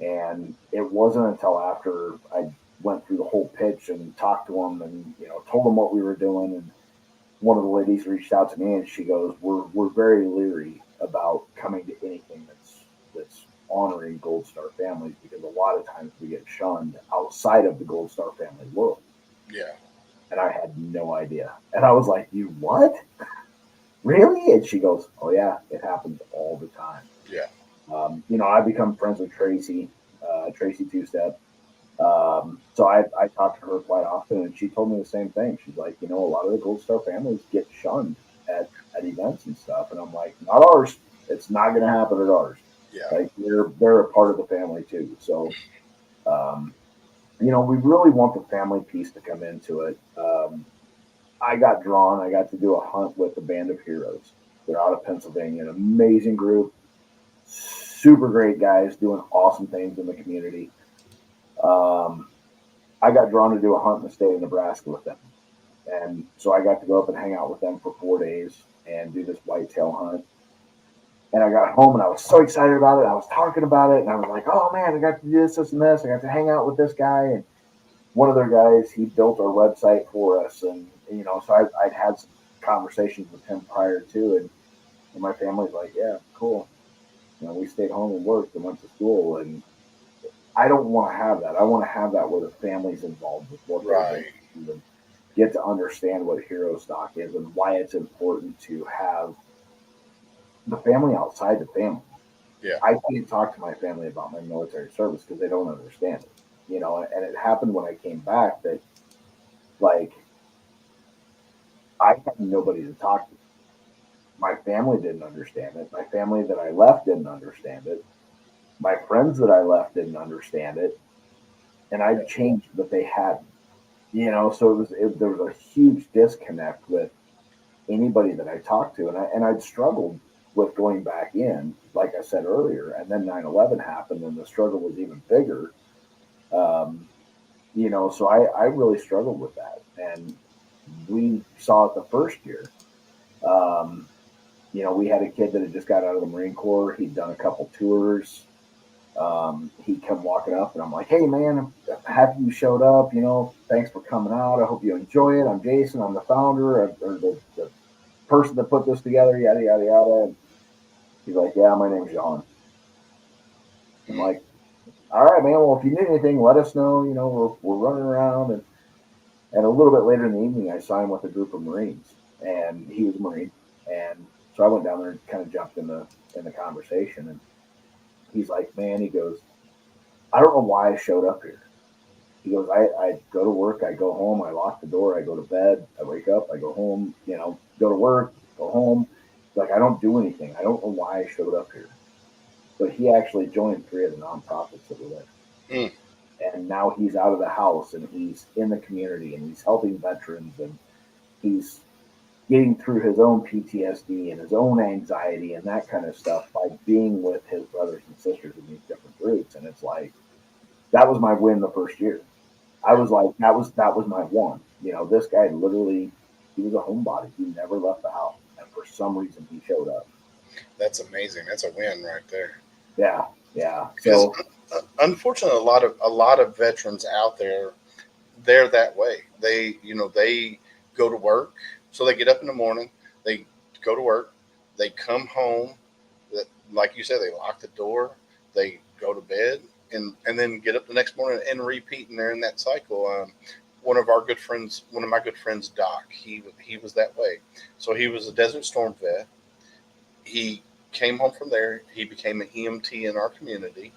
And it wasn't until after I went through the whole pitch and talked to them and, told them what we were doing. And one of the ladies reached out to me and she goes, we're very leery about coming to anything that's honoring Gold Star families because a lot of times we get shunned outside of the Gold Star family world. Yeah. And I had no idea. And I was like, you what? Really? And she goes, oh yeah, it happens all the time. Yeah. I've become friends with Tracy Two-Step. So I talk to her quite often and she told me the same thing. She's like, a lot of the Gold Star families get shunned at events and stuff. And I'm like, not ours. It's not going to happen at ours. Yeah. Like they're a part of the family too. So, we really want the family piece to come into it. I got to do a hunt with the Band of Heroes. They're out of Pennsylvania, an amazing group, super great guys doing awesome things in the community. I got drawn to do a hunt in the state of Nebraska with them. And so I got to go up and hang out with them for 4 days and do this whitetail hunt. And I got home and I was so excited about it. I was talking about it and I was like, oh man, I got to do this, and this. I got to hang out with this guy. And one of their guys, he built our website for us. And, so I'd had some conversations with him prior to it. And my family's like, yeah, cool. We stayed home and worked and went to school. And I don't want to have that. I want to have that where the family's involved with what they're doing and get to understand what HeroStock is and why it's important to have the family outside the family. Yeah. I can't talk to my family about my military service because they don't understand it. And it happened when I came back that, like, I had nobody to talk to. My family didn't understand it. My family that I left didn't understand it. My friends that I left didn't understand it. And I changed, but they hadn't. So there was a huge disconnect with anybody that I talked to. And I'd struggled with going back in, like I said earlier, and then 9/11 happened and the struggle was even bigger. So I really struggled with that. And we saw it the first year. We had a kid that had just got out of the Marine Corps. He'd done a couple tours. He'd come walking up and I'm like, hey man, I'm happy you showed up. Thanks for coming out. I hope you enjoy it. I'm Jason. I'm the founder or the person that put this together, yada, yada, yada. And he's like, yeah, my name's John. I'm like, all right, man. Well, if you need anything, let us know. We're running around. And a little bit later in the evening, I saw him with a group of Marines, and he was a Marine. And so I went down there and kind of jumped in the conversation. And he's like, man, he goes, I don't know why I showed up here. He goes, I go to work, I go home, I lock the door, I go to bed, I wake up, I go home, go to work, go home. Like, I don't do anything. I don't know why I showed up here. but he actually joined 3 of the nonprofits that were there. Mm. And now he's out of the house and he's in the community and he's helping veterans and he's getting through his own PTSD and his own anxiety and that kind of stuff by being with his brothers and sisters in these different groups. And it's like, that was my win the first year. I was like, that was my one. You know, this guy literally, he was a homebody. He never left the house. And for some reason he showed up. That's amazing. That's a win right there. Yeah. Yeah. Because So unfortunately, a lot of veterans out there, they're that way. They go to work. So they get up in the morning, they go to work, they come home, like you said, they lock the door, they go to bed, and then get up the next morning and repeat, and they're in that cycle. One of my good friends, Doc, he was that way. So he was a Desert Storm vet. He came home from there. He became an EMT in our community.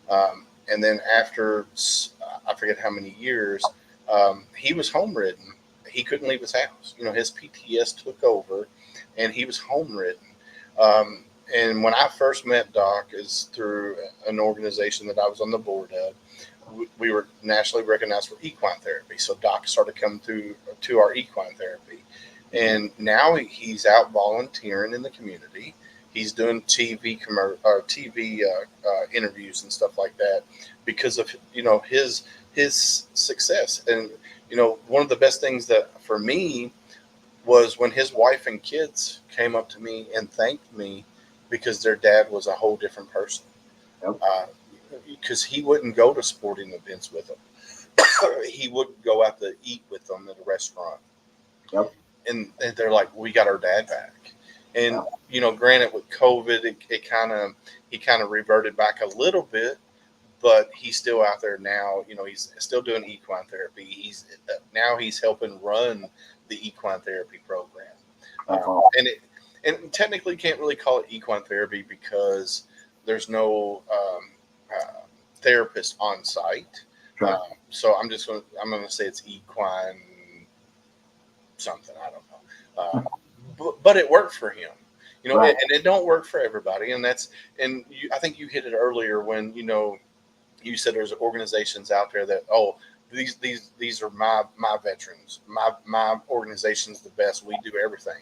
And then after, I forget how many years, he was home ridden. He couldn't leave his house. You know, his PTS took over, and he was home ridden. And when I first met Doc is through an organization that I was on the board of. We were nationally recognized for equine therapy. So Doc started coming to our equine therapy. And now he's out volunteering in the community. He's doing TV interviews and stuff like that because of, you know, his success. And, you know, one of the best things that for me was when his wife and kids came up to me and thanked me because their dad was a whole different person. Because he wouldn't go to sporting events with them. He wouldn't go out to eat with them at a restaurant. Yep. And they're like, we got our dad back. And, you know, granted with COVID, he kind of reverted back a little bit, but he's still out there now. You know, he's still doing equine therapy. He's helping run the equine therapy program. And technically can't really call it equine therapy because there's no therapist on site. Sure. So I'm going to say it's equine something. I don't know. But it worked for him, you know, Right. and it don't work for everybody. And I think you hit it earlier when, you know, you said there's organizations out there that, oh, these are my veterans. My organization's the best. We do everything.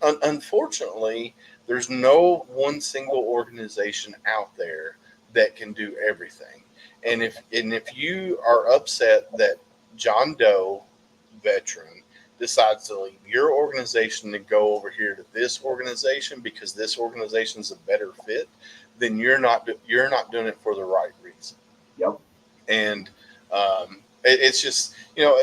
Unfortunately, there's no one single organization out there that can do everything. And if you are upset that John Doe, veteran, decides to leave your organization to go over here to this organization because this organization is a better fit, then you're not doing it for the right reason. Yep. And it's just, you know,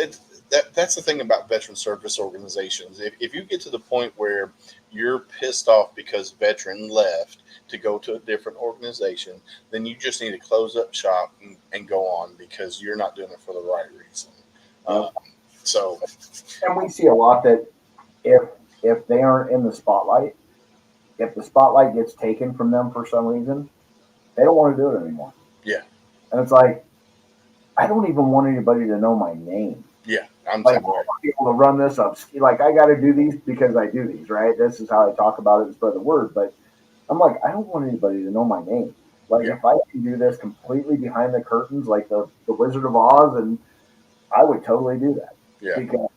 that's the thing about veteran service organizations. If you get to the point where you're pissed off because veteran left to go to a different organization, then you just need to close up shop and go on because you're not doing it for the right reason. And we see a lot that if they aren't in the spotlight, if the spotlight gets taken from them for some reason, they don't want to do it anymore. Yeah. And it's like, I don't even want anybody to know my name. Yeah, I'm like, I want people to run this up. Like, I got to do these because I do these, right? This is how I talk about it and spread the word. But I'm like, I don't want anybody to know my name. Like, if I can do this completely behind the curtains, like the Wizard of Oz, and I would totally do that. Yeah. Because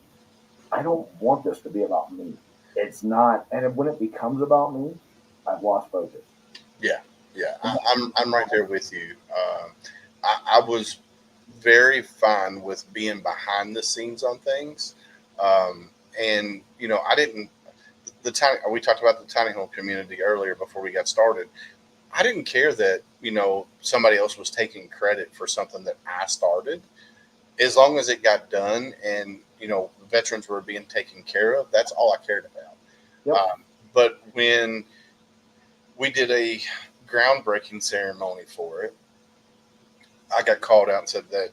I don't want this to be about me. It's not. And when it becomes about me, I've lost focus. Yeah. Yeah. I'm right there with you. I was very fine with being behind the scenes on things. And, you know, we talked about the tiny home community earlier before we got started. I didn't care that, you know, somebody else was taking credit for something that I started. As long as it got done and, you know, veterans were being taken care of, that's all I cared about. Yep. But when we did a groundbreaking ceremony for it, I got called out and said that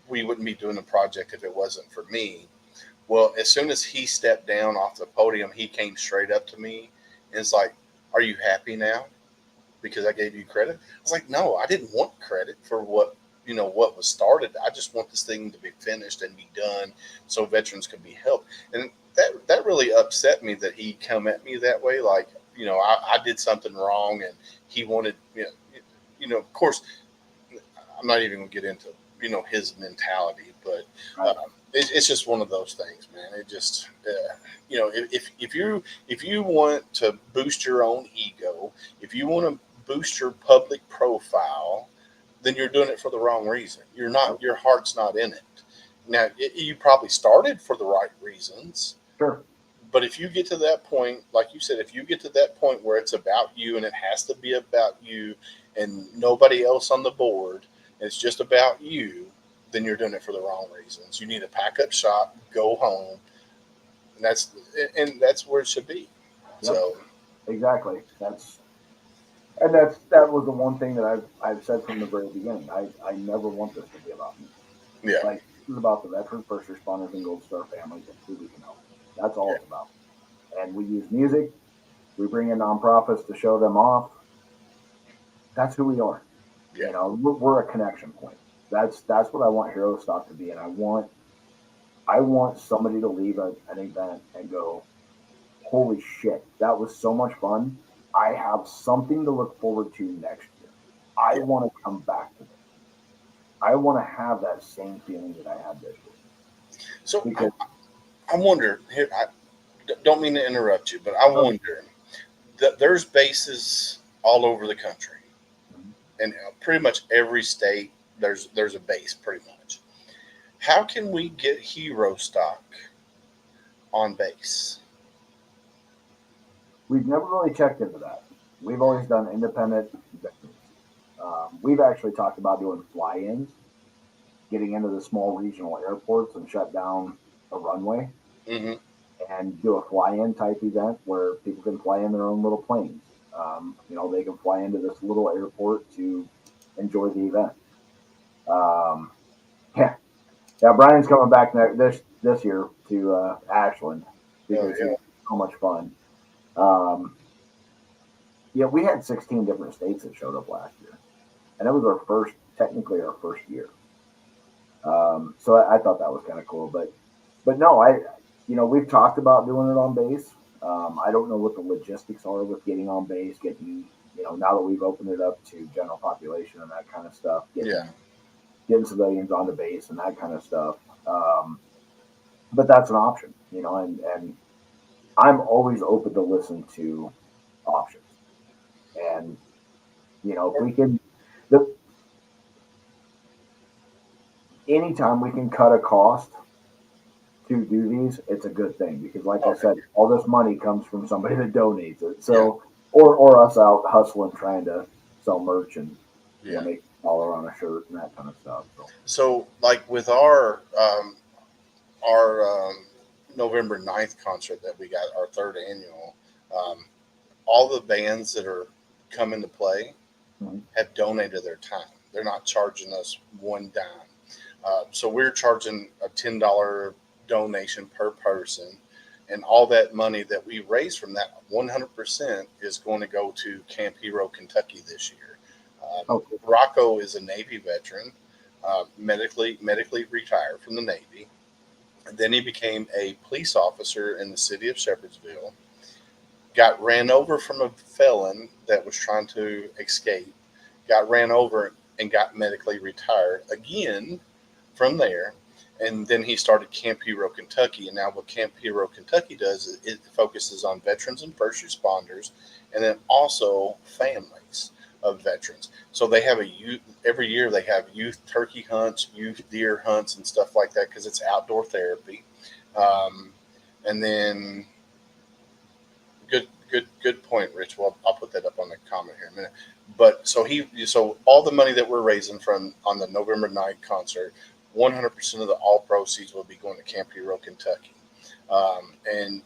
we wouldn't be doing the project if it wasn't for me. Well, as soon as he stepped down off the podium, he came straight up to me and it's like, "Are you happy now? Because I gave you credit?" I was like, "No, I didn't want credit for what was started. I just want this thing to be finished and be done so veterans could be helped." And that really upset me that he come at me that way. Like, I did something wrong, and he wanted, of course, I'm not even going to get into, his mentality, but it's just one of those things, man. It just, if you want to boost your own ego, if you want to boost your public profile, then you're doing it for the wrong reason. Your heart's not in it. Now, you probably started for the right reasons. Sure. But if you get to that point, like you said, if you get to that point where it's about you and it has to be about you and nobody else on the board, and it's just about you, then you're doing it for the wrong reasons. You need to pack up shop, go home, and that's where it should be. Yep. So exactly. That was the one thing that I've said from the very beginning. I never want this to be about me. Yeah. Like, this is about the veterans, first responders, and Gold Star families and who we can help. That's all it's about. And we use music. We bring in nonprofits to show them off. That's who we are. Yeah. We're a connection point. That's what I want HeroStock to be. And I want somebody to leave an event and go, holy shit, that was so much fun. I have something to look forward to next year. I want to come back to this. I want to have that same feeling that I had this year. So I wonder here. I don't mean to interrupt you, but I wonder that there's bases all over the country, and pretty much every state there's a base. Pretty much. How can we get HeroStock on base? We've never really checked into that. We've always done independent veterans. We've actually talked about doing fly-ins, getting into the small regional airports and shut down a runway and do a fly-in type event where people can fly in their own little planes. They can fly into this little airport to enjoy the event. Brian's coming back this year to Ashland because it's so much fun. We had 16 different states that showed up last year, and it was technically our first year. So I thought that was kind of cool, but no, we've talked about doing it on base. I don't know what the logistics are with getting on base, now that we've opened it up to general population and that kind of stuff, getting civilians on the base and that kind of stuff. But that's an option, and I'm always open to listen to options. And, if we can, anytime we can cut a cost to do these, it's a good thing because, like I said, all this money comes from somebody that donates it. So, or us out hustling, trying to sell merch and make a dollar on a shirt and that kind of stuff. So like with our November 9th concert that we got, our third annual, all the bands that are coming to play have donated their time. They're not charging us one dime. So we're charging a $10 donation per person, and all that money that we raise from that 100% is going to go to Camp Hero, Kentucky this year. Rocco is a Navy veteran, medically retired from the Navy. And then he became a police officer in the city of Shepherdsville, got ran over from a felon that was trying to escape, got ran over and got medically retired again from there. And then he started Camp Hero Kentucky. And now what Camp Hero Kentucky does is it focuses on veterans and first responders, and then also families of veterans. So they have every year they have youth turkey hunts, youth deer hunts, and stuff like that because it's outdoor therapy. And then good point, Rich. Well, I'll put that up on the comment here in a minute. But so all the money that we're raising on the November 9th concert, 100% of all proceeds will be going to Camp Hero Kentucky. And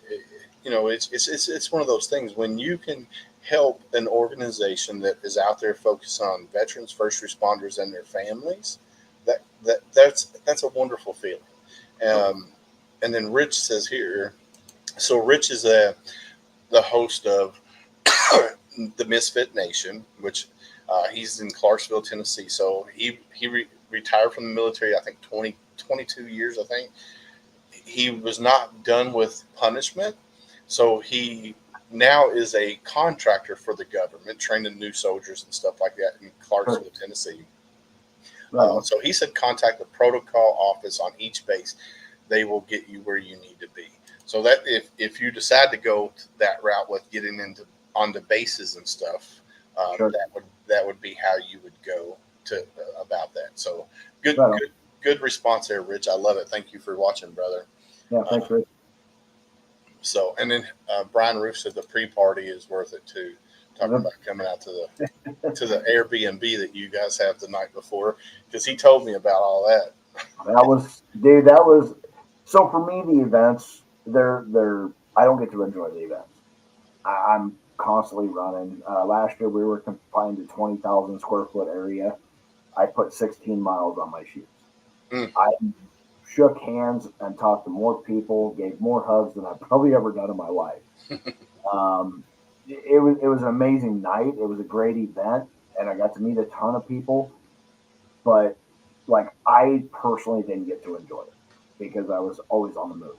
it's one of those things when you can help an organization that is out there focused on veterans, first responders, and their families. That's a wonderful feeling. And then Rich says here, so Rich is the host of the Misfit Nation, which he's in Clarksville, Tennessee. So he retired from the military, I think 22 years, I think. He was not done with punishment. So he now is a contractor for the government, training new soldiers and stuff like that in Clarksville, Tennessee. So he said contact the protocol office on each base. They will get you where you need to be. So that if you decide to go that route with getting on the bases and stuff, that would be how you would go to about that. So good response there, Rich. I love it. Thank you for watching, brother. Yeah, thanks, Rich. So, and then Brian Roof said the pre-party is worth it too. Talking about coming out to the Airbnb that you guys have the night before, because he told me about all that. That was so for me. The events, I don't get to enjoy the events. I'm constantly running. Last year we were confined to 20,000 square foot area. I put 16 miles on my shoes. I shook hands and talked to more people, gave more hugs than I've probably ever done in my life. It was an amazing night. It was a great event, and I got to meet a ton of people. But like, I personally didn't get to enjoy it because I was always on the move.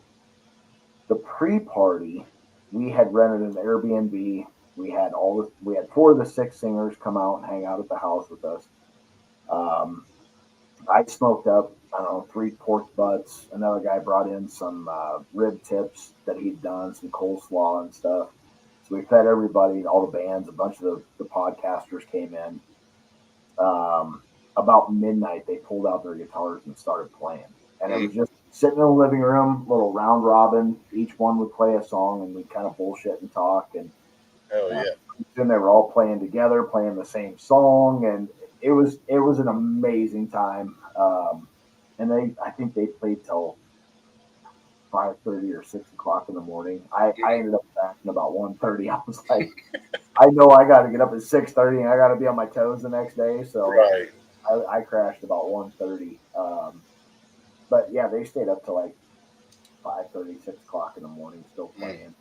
The pre-party, we had rented an Airbnb. We had 4 of the 6 singers come out and hang out at the house with us. I smoked up, 3 pork butts. Another guy brought in some rib tips that he'd done, some coleslaw and stuff. So we fed everybody, all the bands. A bunch of the podcasters came in. About midnight, they pulled out their guitars and started playing. And it was just sitting in the living room, little round robin. Each one would play a song, and we'd kind of bullshit and talk. And then they were all playing together, playing the same song, and it was an amazing time. And I think they played till 5:30 or 6 o'clock in the morning. I ended up back in about 1:30. I was like, I know I got to get up at 6:30 and I got to be on my toes the next day. So I crashed about 1:30. But yeah, they stayed up till like 5:30, 6 o'clock in the morning, still playing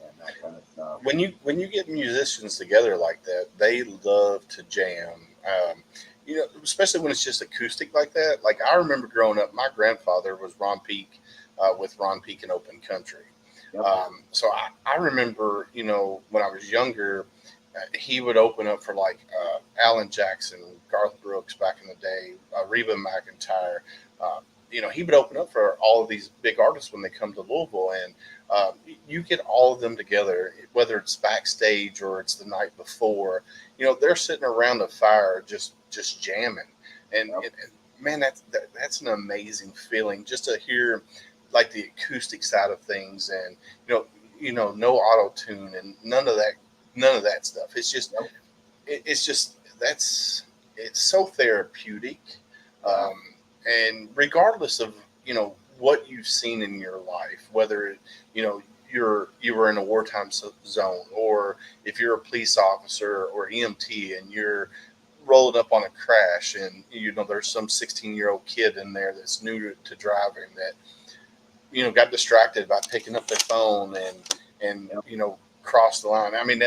and that kind of stuff. When you get musicians together like that, they love to jam. Especially when it's just acoustic like that. Like, I remember growing up, my grandfather was Ron Peake with Ron Peake and Open Country. So I remember, when I was younger, he would open up for like Alan Jackson, Garth Brooks back in the day, Reba McEntire. He would open up for all of these big artists when they come to Louisville, and you get all of them together, whether it's backstage or it's the night before. They're sitting around the fire just jamming, and man, that's an amazing feeling just to hear like the acoustic side of things, and no auto tune and none of that stuff. It's just it's so therapeutic. And regardless of, what you've seen in your life, whether, you were in a wartime zone, or if you're a police officer or EMT and you're rolling up on a crash and, there's some 16-year-old kid in there that's new to driving that, got distracted by picking up their phone and crossed the line. I mean,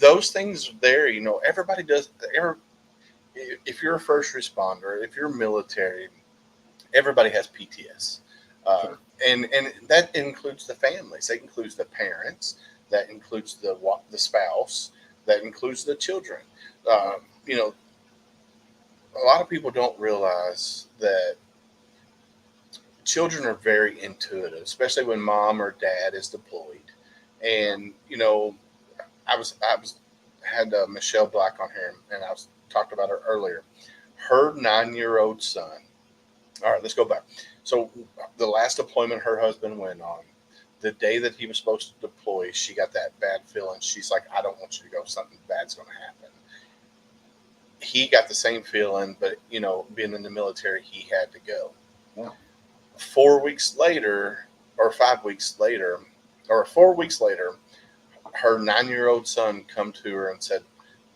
those things there, everybody does. If you're a first responder, if you're military, everybody has PTS. And that includes the families. That includes the parents. That includes the spouse. That includes the children. A lot of people don't realize that children are very intuitive, especially when mom or dad is deployed. And I had Michelle Black on here, and I talked about her earlier. Her 9-year-old son. All right, let's go back. So the last deployment her husband went on, the day that he was supposed to deploy, she got that bad feeling. She's like, I don't want you to go. Something bad's going to happen. He got the same feeling, but, being in the military, he had to go. Yeah. 4 weeks later, or 5 weeks later, or 4 weeks later, her 9-year-old son come to her and said,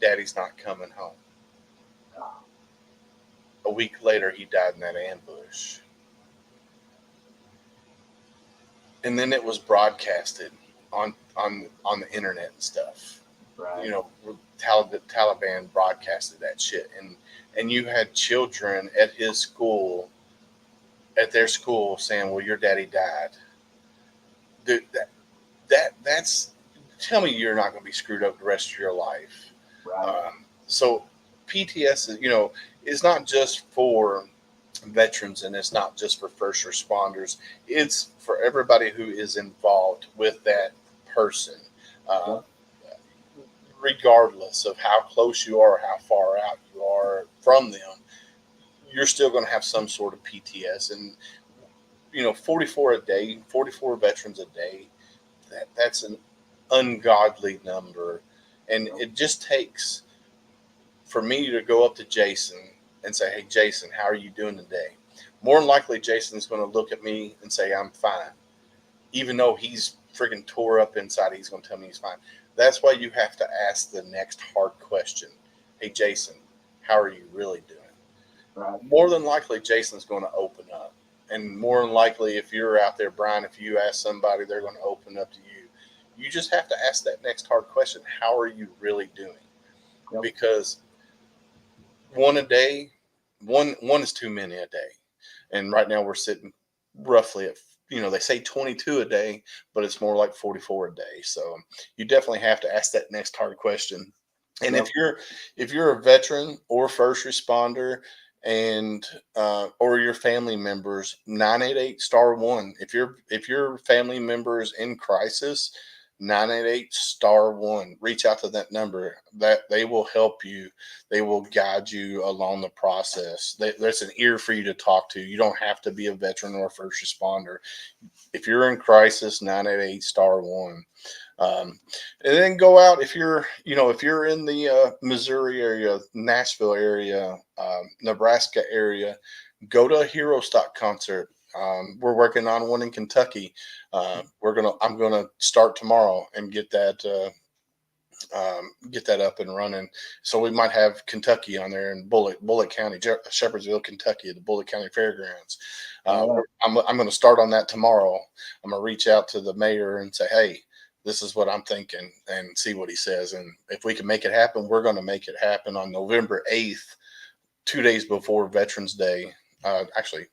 Daddy's not coming home. A week later, he died in that ambush. And then it was broadcasted on the internet and stuff. Right. Taliban broadcasted that shit. And you had children at their school saying, well, your daddy died. Dude, that's tell me you're not going to be screwed up the rest of your life. Right. So PTS is not just for veterans, and it's not just for first responders. It's for everybody who is involved with that person, regardless of how close you are, how far out you are from them. You're still going to have some sort of PTS, and 44 a day, 44 veterans a day. That's an ungodly number, and it just takes for me to go up to Jason and say, "Hey, Jason, how are you doing today?" More than likely, Jason's going to look at me and say, "I'm fine," even though he's freaking tore up inside. He's going to tell me he's fine. That's why you have to ask the next hard question. "Hey, Jason, how are you really doing?" Right. More than likely, Jason's going to open up. And more than likely, if you're out there, Brian, if you ask somebody, they're going to open up to you. You just have to ask that next hard question. How are you really doing? Yep. Because one a day, one is too many a day. And right now we're sitting roughly at, they say 22 a day, but it's more like 44 a day. So you definitely have to ask that next hard question. And Yep. if you're a veteran or first responder, and or your family members, 988*1. If your family member is in crisis, 988*1. Reach out to that number. That they will help you. They will guide you along the process. There's an ear for you to talk to. You don't have to be a veteran or a first responder. If you're in crisis, 988*1. And then go out if you're in the Missouri area, Nashville area, Nebraska area, go to a HeroStock concert. We're working on one in Kentucky. I'm gonna start tomorrow and get that up and running. So we might have Kentucky on there in Bullitt County, Shepherdsville, Kentucky, at the Bullitt County Fairgrounds. I'm going to start on that tomorrow. I'm going to reach out to the mayor and say, "Hey, this is what I'm thinking," and see what he says. And if we can make it happen, we're going to make it happen on November 8th, 2 days before Veterans Day. Actually,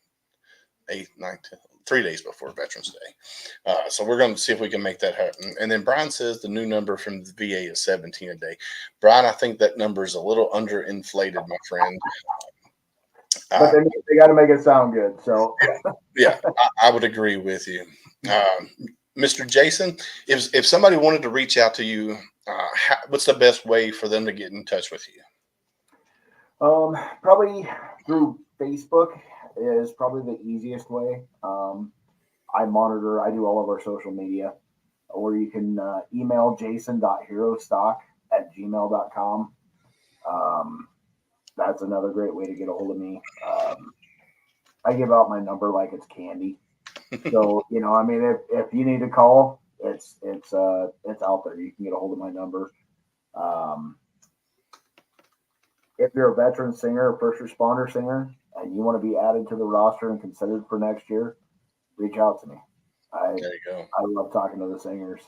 8th, 9th, 3 days before Veterans Day. So we're going to see if we can make that happen. And then Brian says the new number from the VA is 17 a day. Brian, I think that number is a little underinflated, my friend. But they got to make it sound good. So yeah, I would agree with you. Mr. Jason, if somebody wanted to reach out to you, what's the best way for them to get in touch with you? Probably through Facebook is probably the easiest way. I do all of our social media, or you can email jason.herostock@gmail.com. That's another great way to get a hold of me. I give out my number like it's candy. So, if you need to call, it's out there. You can get a hold of my number. If you're a veteran singer or first responder singer and you want to be added to the roster and considered for next year, reach out to me. There you go. I love talking to the singers,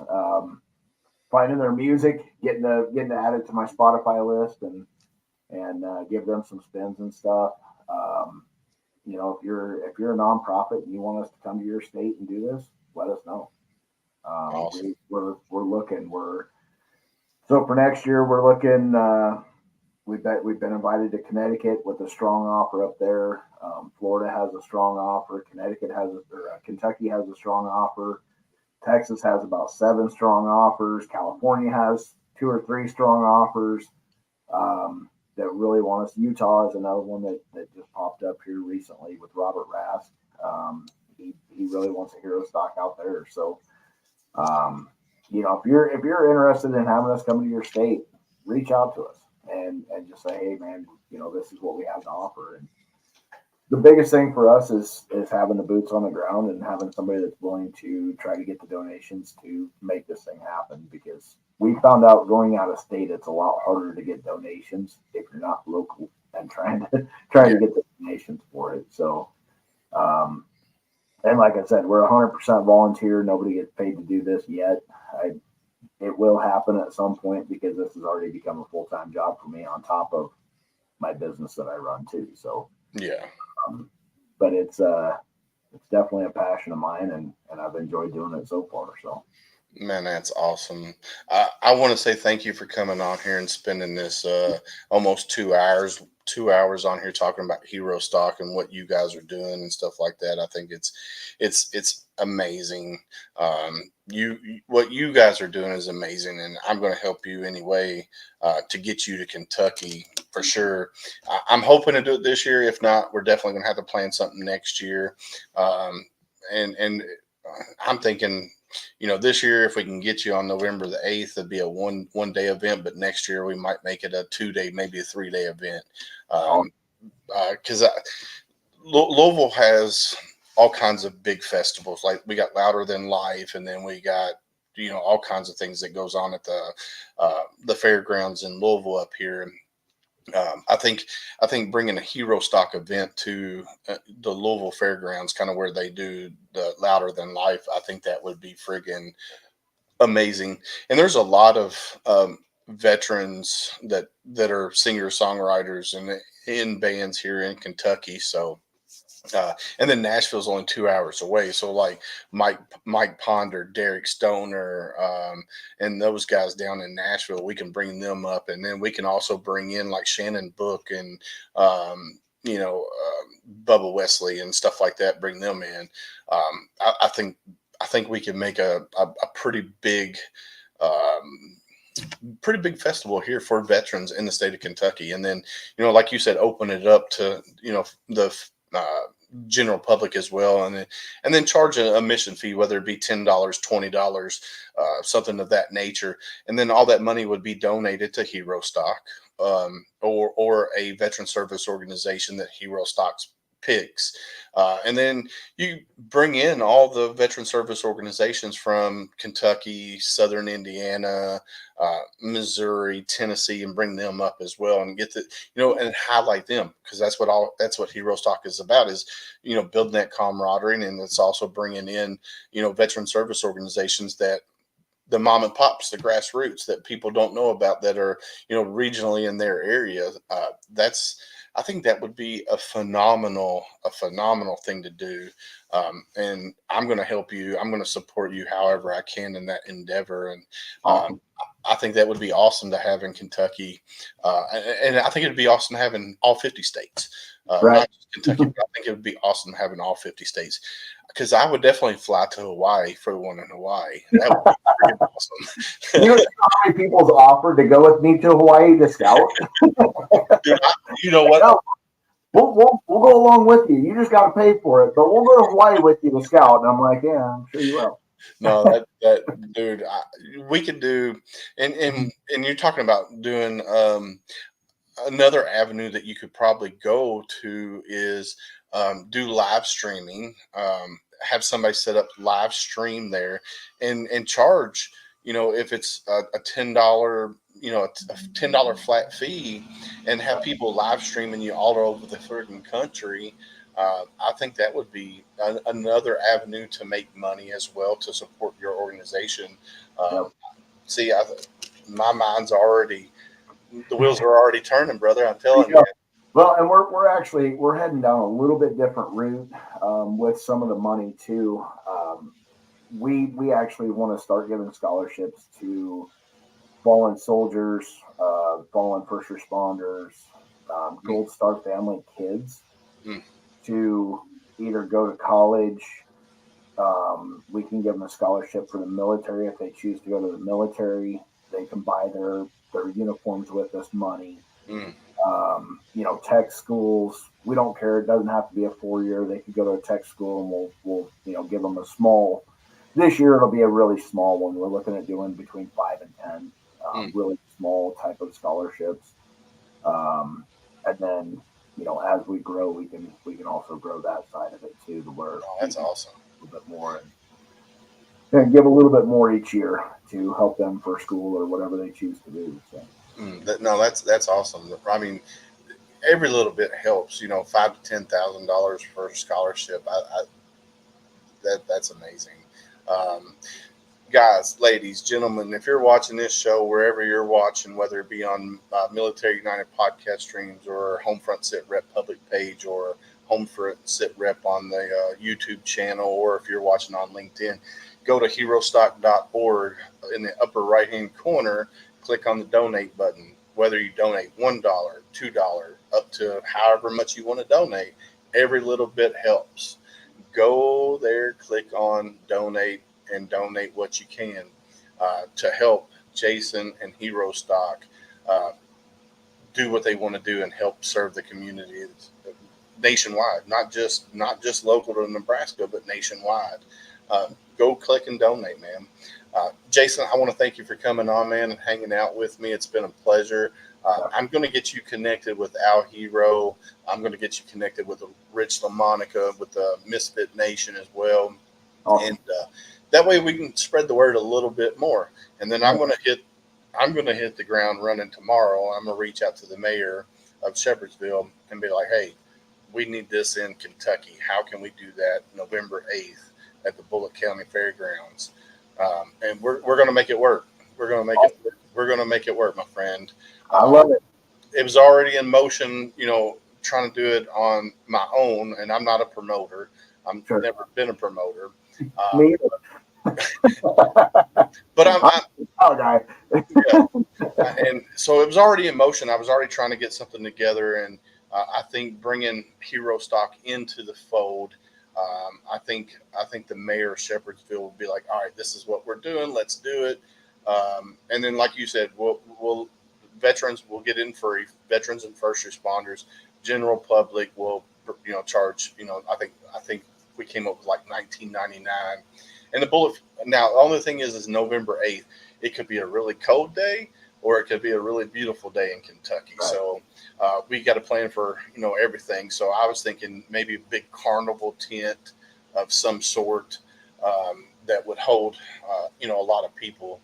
finding their music, getting added to my Spotify list, and give them some spins and stuff. If you're a nonprofit and you want us to come to your state and do this, let us know. Awesome. We're looking. So for next year, we're looking. We've been invited to Connecticut with a strong offer up there. Florida has a strong offer. Kentucky has a strong offer. Texas has about 7 strong offers. California has 2 or 3 strong offers. That really want us. Utah is another one that just popped up here recently with Robert Rask. He really wants a HeroStock out there. So, if you're interested in having us come to your state, reach out to us and just say, "Hey, man, this is what we have to offer." And the biggest thing for us is having the boots on the ground and having somebody that's willing to try to get the donations to make this thing happen, because we found out going out of state, it's a lot harder to get donations if you're not local and trying to get the donations for it. So, and like I said, we're 100% volunteer. Nobody gets paid to do this yet. It will happen at some point, because this has already become a full-time job for me on top of my business that I run too. So, yeah. But it's definitely a passion of mine, and I've enjoyed doing it so far. So Man, that's awesome. I want to say thank you for coming on here and spending this almost 2 hours on here talking about HeroStock and what you guys are doing and stuff like that. I think it's amazing. What you guys are doing is amazing, and I'm going to help you anyway to get you to Kentucky for sure. I'm hoping to do it this year. If not, we're definitely going to have to plan something next year. And I'm thinking, this year, if we can get you on November the 8th, it'd be a one day event, but next year we might make it a 2 day, maybe a 3 day event. Because Louisville has all kinds of big festivals. Like we got Louder Than Life, and then we got, all kinds of things that goes on at the fairgrounds in Louisville up here. I think bringing a HeroStock event to the Louisville Fairgrounds, kind of where they do the Louder Than Life, I think that would be friggin' amazing. And there's a lot of veterans that are singer songwriters and in bands here in Kentucky. So. And then Nashville's only 2 hours away. So like Mike Ponder, Derek Stoner, and those guys down in Nashville, we can bring them up. And then we can also bring in like Shannon Book and, Bubba Wesley and stuff like that, bring them in. I think we can make a pretty big, festival here for veterans in the state of Kentucky. And then, like you said, open it up to, the general public as well, and then charge a admission fee, whether it be $10, $20, something of that nature, and then all that money would be donated to HeroStock, or a veteran service organization that HeroStock picks, and then you bring in all the veteran service organizations from Kentucky, Southern Indiana, Missouri, Tennessee, and bring them up as well, and get and highlight them, because that's what HeroStock is about, is building that camaraderie, and it's also bringing in veteran service organizations that the mom and pops, the grassroots that people don't know about, that are regionally in their area. I think that would be a phenomenal thing to do. And I'm going to help you. I'm going to support you however I can in that endeavor. And I think that would be awesome to have in Kentucky. And I think it'd be awesome to have in all 50 states. Right. Not just Kentucky, but I think it would be awesome to have in all 50 states. Because I would definitely fly to Hawaii for the one in Hawaii. That would be pretty awesome. You know how many people's offered to go with me to Hawaii to scout? Dude, you know what? No, we'll go along with you. You just got to pay for it, but we'll go to Hawaii with you to scout. And I'm like, yeah, I'm sure you will. No, that dude, we could do, and you're talking about doing another avenue that you could probably go to is do live streaming. Have somebody set up live stream there and charge, if it's a $10, a $10 flat fee, and have people live streaming you all over the freaking country. I think that would be another avenue to make money as well, to support your organization. See, my mind's already, the wheels are already turning, brother. I'm telling you. Well, and we're heading down a little bit different route with some of the money too. We actually want to start giving scholarships to fallen soldiers, fallen first responders, Gold Star family kids to either go to college. We can give them a scholarship for the military if they choose to go to the military. They can buy their uniforms with this money. Tech schools, we don't care. It doesn't have to be a 4-year. They could go to a tech school, and we'll give them a small. This year it'll be a really small one. We're looking at doing between 5 and 10, really small type of scholarships. And then as we grow, we can also grow that side of it too, to where that's awesome. A little bit more and give a little bit more each year to help them for school or whatever they choose to do. So. That's awesome. I mean, every little bit helps. $5,000 to $10,000 for a scholarship. That's amazing. Guys, ladies, gentlemen, if you're watching this show, wherever you're watching, whether it be on Military United podcast streams or HomeFront Sitrep public page or HomeFront Sitrep on the YouTube channel, or if you're watching on LinkedIn, go to HeroStock.org. In the upper right-hand corner, click on the donate button. Whether you donate $1, $2, up to however much you want to donate, every little bit helps. Go there, click on donate, and donate what you can to help Jason and HeroStock do what they want to do and help serve the community nationwide, not just local to Nebraska, but nationwide. Go click and donate, man. Jason, I want to thank you for coming on, man, and hanging out with me. It's been a pleasure. I'm going to get you connected with Our Hero. I'm going to get you connected with Rich LaMonica, with the Misfit Nation as well. Awesome. And that way we can spread the word a little bit more. And then I'm going to hit the ground running tomorrow. I'm going to reach out to the mayor of Shepherdsville and be like, hey, we need this in Kentucky. How can we do that November 8th at the Bullitt County Fairgrounds? And we're going to make it work. We're going to make it. We're going to make it work, my friend. I love it. It was already in motion, trying to do it on my own, and I'm not a promoter. I've never been a promoter. Me But I'm guy. Yeah. And so it was already in motion. I was already trying to get something together, and I think bringing HeroStock into the fold, I think the mayor of Shepherdsville will be like, all right, this is what we're doing. Let's do it. And then, like you said, we'll veterans will get in free. Veterans and first responders, general public will charge. I think we came up with like $19.99. And the Bullitt. Now, the only thing is November 8th. It could be a really cold day, or it could be a really beautiful day in Kentucky. Right. So we got to plan for everything. So I was thinking maybe a big carnival tent of some sort that would hold a lot of people.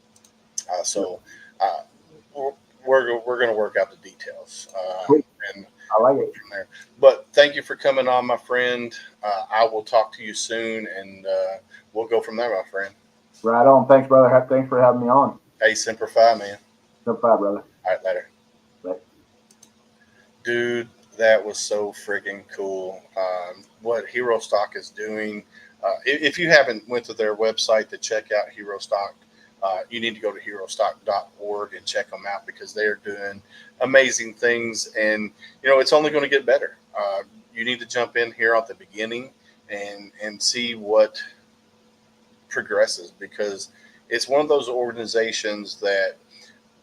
We're going to work out the details. And I like it. From there. But thank you for coming on, my friend. I will talk to you soon, and we'll go from there, my friend. Right on. Thanks, brother. Thanks for having me on. Hey, Semper Fi, man. Semper Fi, brother. All right, later. Bye. Dude, that was so freaking cool. What HeroStock is doing. If you haven't went to their website to check out HeroStock, you need to go to HeroStock.org and check them out, because they are doing amazing things, and it's only going to get better. You need to jump in here at the beginning and see what progresses, because it's one of those organizations that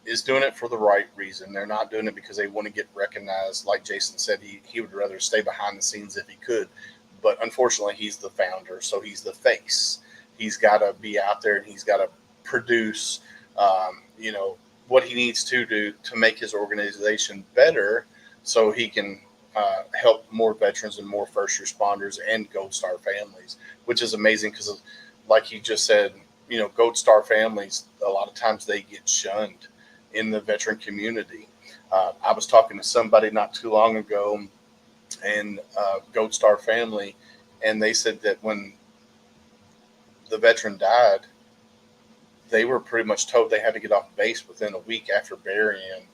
is doing it for the right reason. They're not doing it because they want to get recognized. Like Jason said, he would rather stay behind the scenes if he could, but unfortunately he's the founder, so he's the face. He's got to be out there, and he's got to produce what he needs to do to make his organization better, so he can help more veterans and more first responders and Gold Star families, which is amazing, because like he just said, Gold Star families, a lot of times they get shunned in the veteran community. I was talking to somebody not too long ago, and Gold Star family, and they said that when the veteran died, they were pretty much told they had to get off base within a week after burying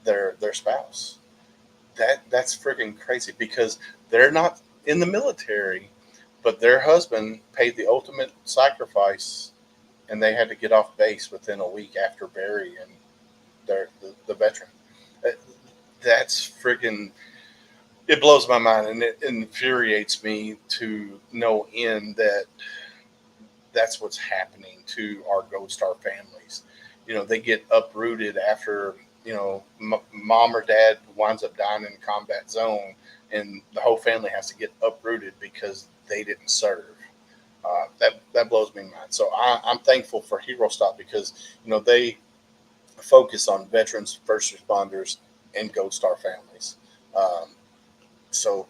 their spouse. That's freaking crazy, because they're not in the military, but their husband paid the ultimate sacrifice, and they had to get off base within a week after burying the veteran. That's freaking, it blows my mind, and it infuriates me to no end that that's what's happening to our Gold Star families. They get uprooted after, mom or dad winds up dying in a combat zone, and the whole family has to get uprooted because they didn't serve. That blows me mind. So I'm thankful for HeroStock, because, they focus on veterans, first responders, and Gold Star families. So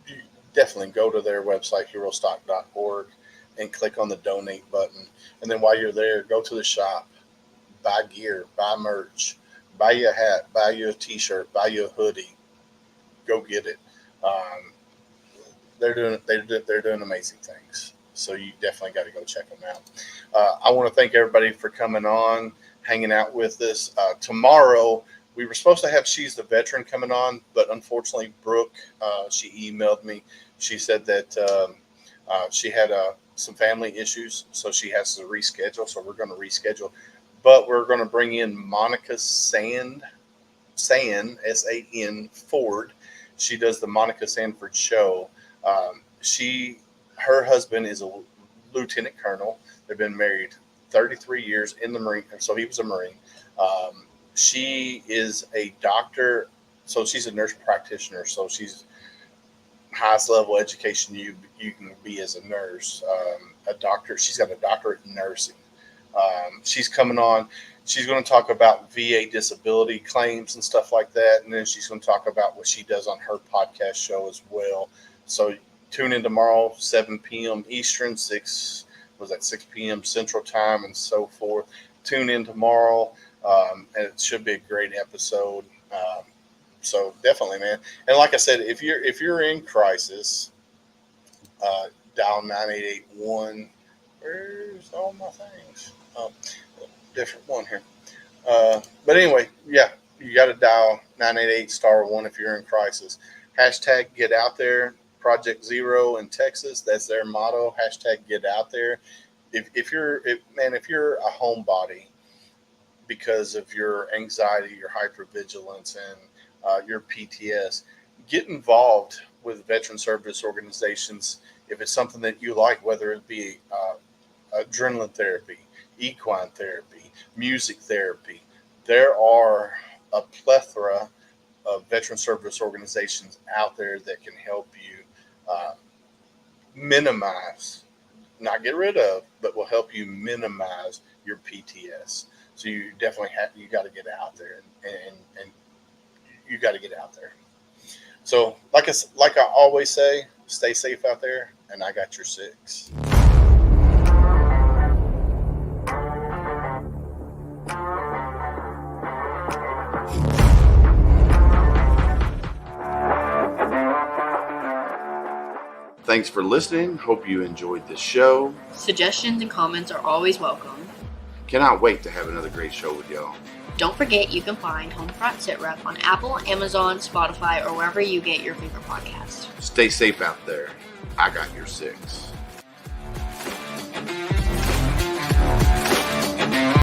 you definitely go to their website, HeroStock.org, and click on the donate button. And then while you're there, go to the shop, buy gear, buy merch, buy you a hat, buy you a t-shirt, buy you a hoodie. Go get it. They're doing amazing things. So you definitely got to go check them out. I want to thank everybody for coming on, hanging out with us. Tomorrow, we were supposed to have She's the Veteran coming on, but unfortunately, Brooke, she emailed me. She said that she had a some family issues, so she has to reschedule. So we're going to reschedule, but we're going to bring in Monica Sand, S-A-N Ford. She does the Monica Sanford show. Her husband is a lieutenant colonel. They've been married 33 years in the Marine. So he was a Marine. She is a doctor. So she's a nurse practitioner. So she's highest level education you can be as a nurse, a doctor. She's got a doctorate in nursing. She's coming on. She's going to talk about VA disability claims and stuff like that. And then she's going to talk about what she does on her podcast show as well. So tune in tomorrow, 7 p.m. Eastern, 6 p.m. Central Time, and so forth. Tune in tomorrow, and it should be a great episode. So definitely, man. And like I said, if you're in crisis, dial 9881. Where's all my things? Different one here. But anyway, yeah, you got to dial 988*1 if you're in crisis. Hashtag get out there. Project Zero in Texas, that's their motto. Hashtag get out there. If you're a homebody because of your anxiety, your hypervigilance, and your PTS, get involved with veteran service organizations if it's something that you like, whether it be adrenaline therapy, equine therapy, music therapy. There are a plethora of veteran service organizations out there that can help you minimize, not get rid of, but will help you minimize your PTS. So you definitely you got to get out there, and you got to get out there. So like I always say, stay safe out there, and I got your 6. Thanks for listening. Hope you enjoyed this show. Suggestions and comments are always welcome. Cannot wait to have another great show with y'all. Don't forget you can find HomeFront Sitrep on Apple, Amazon, Spotify, or wherever you get your favorite podcasts. Stay safe out there. I got your 6.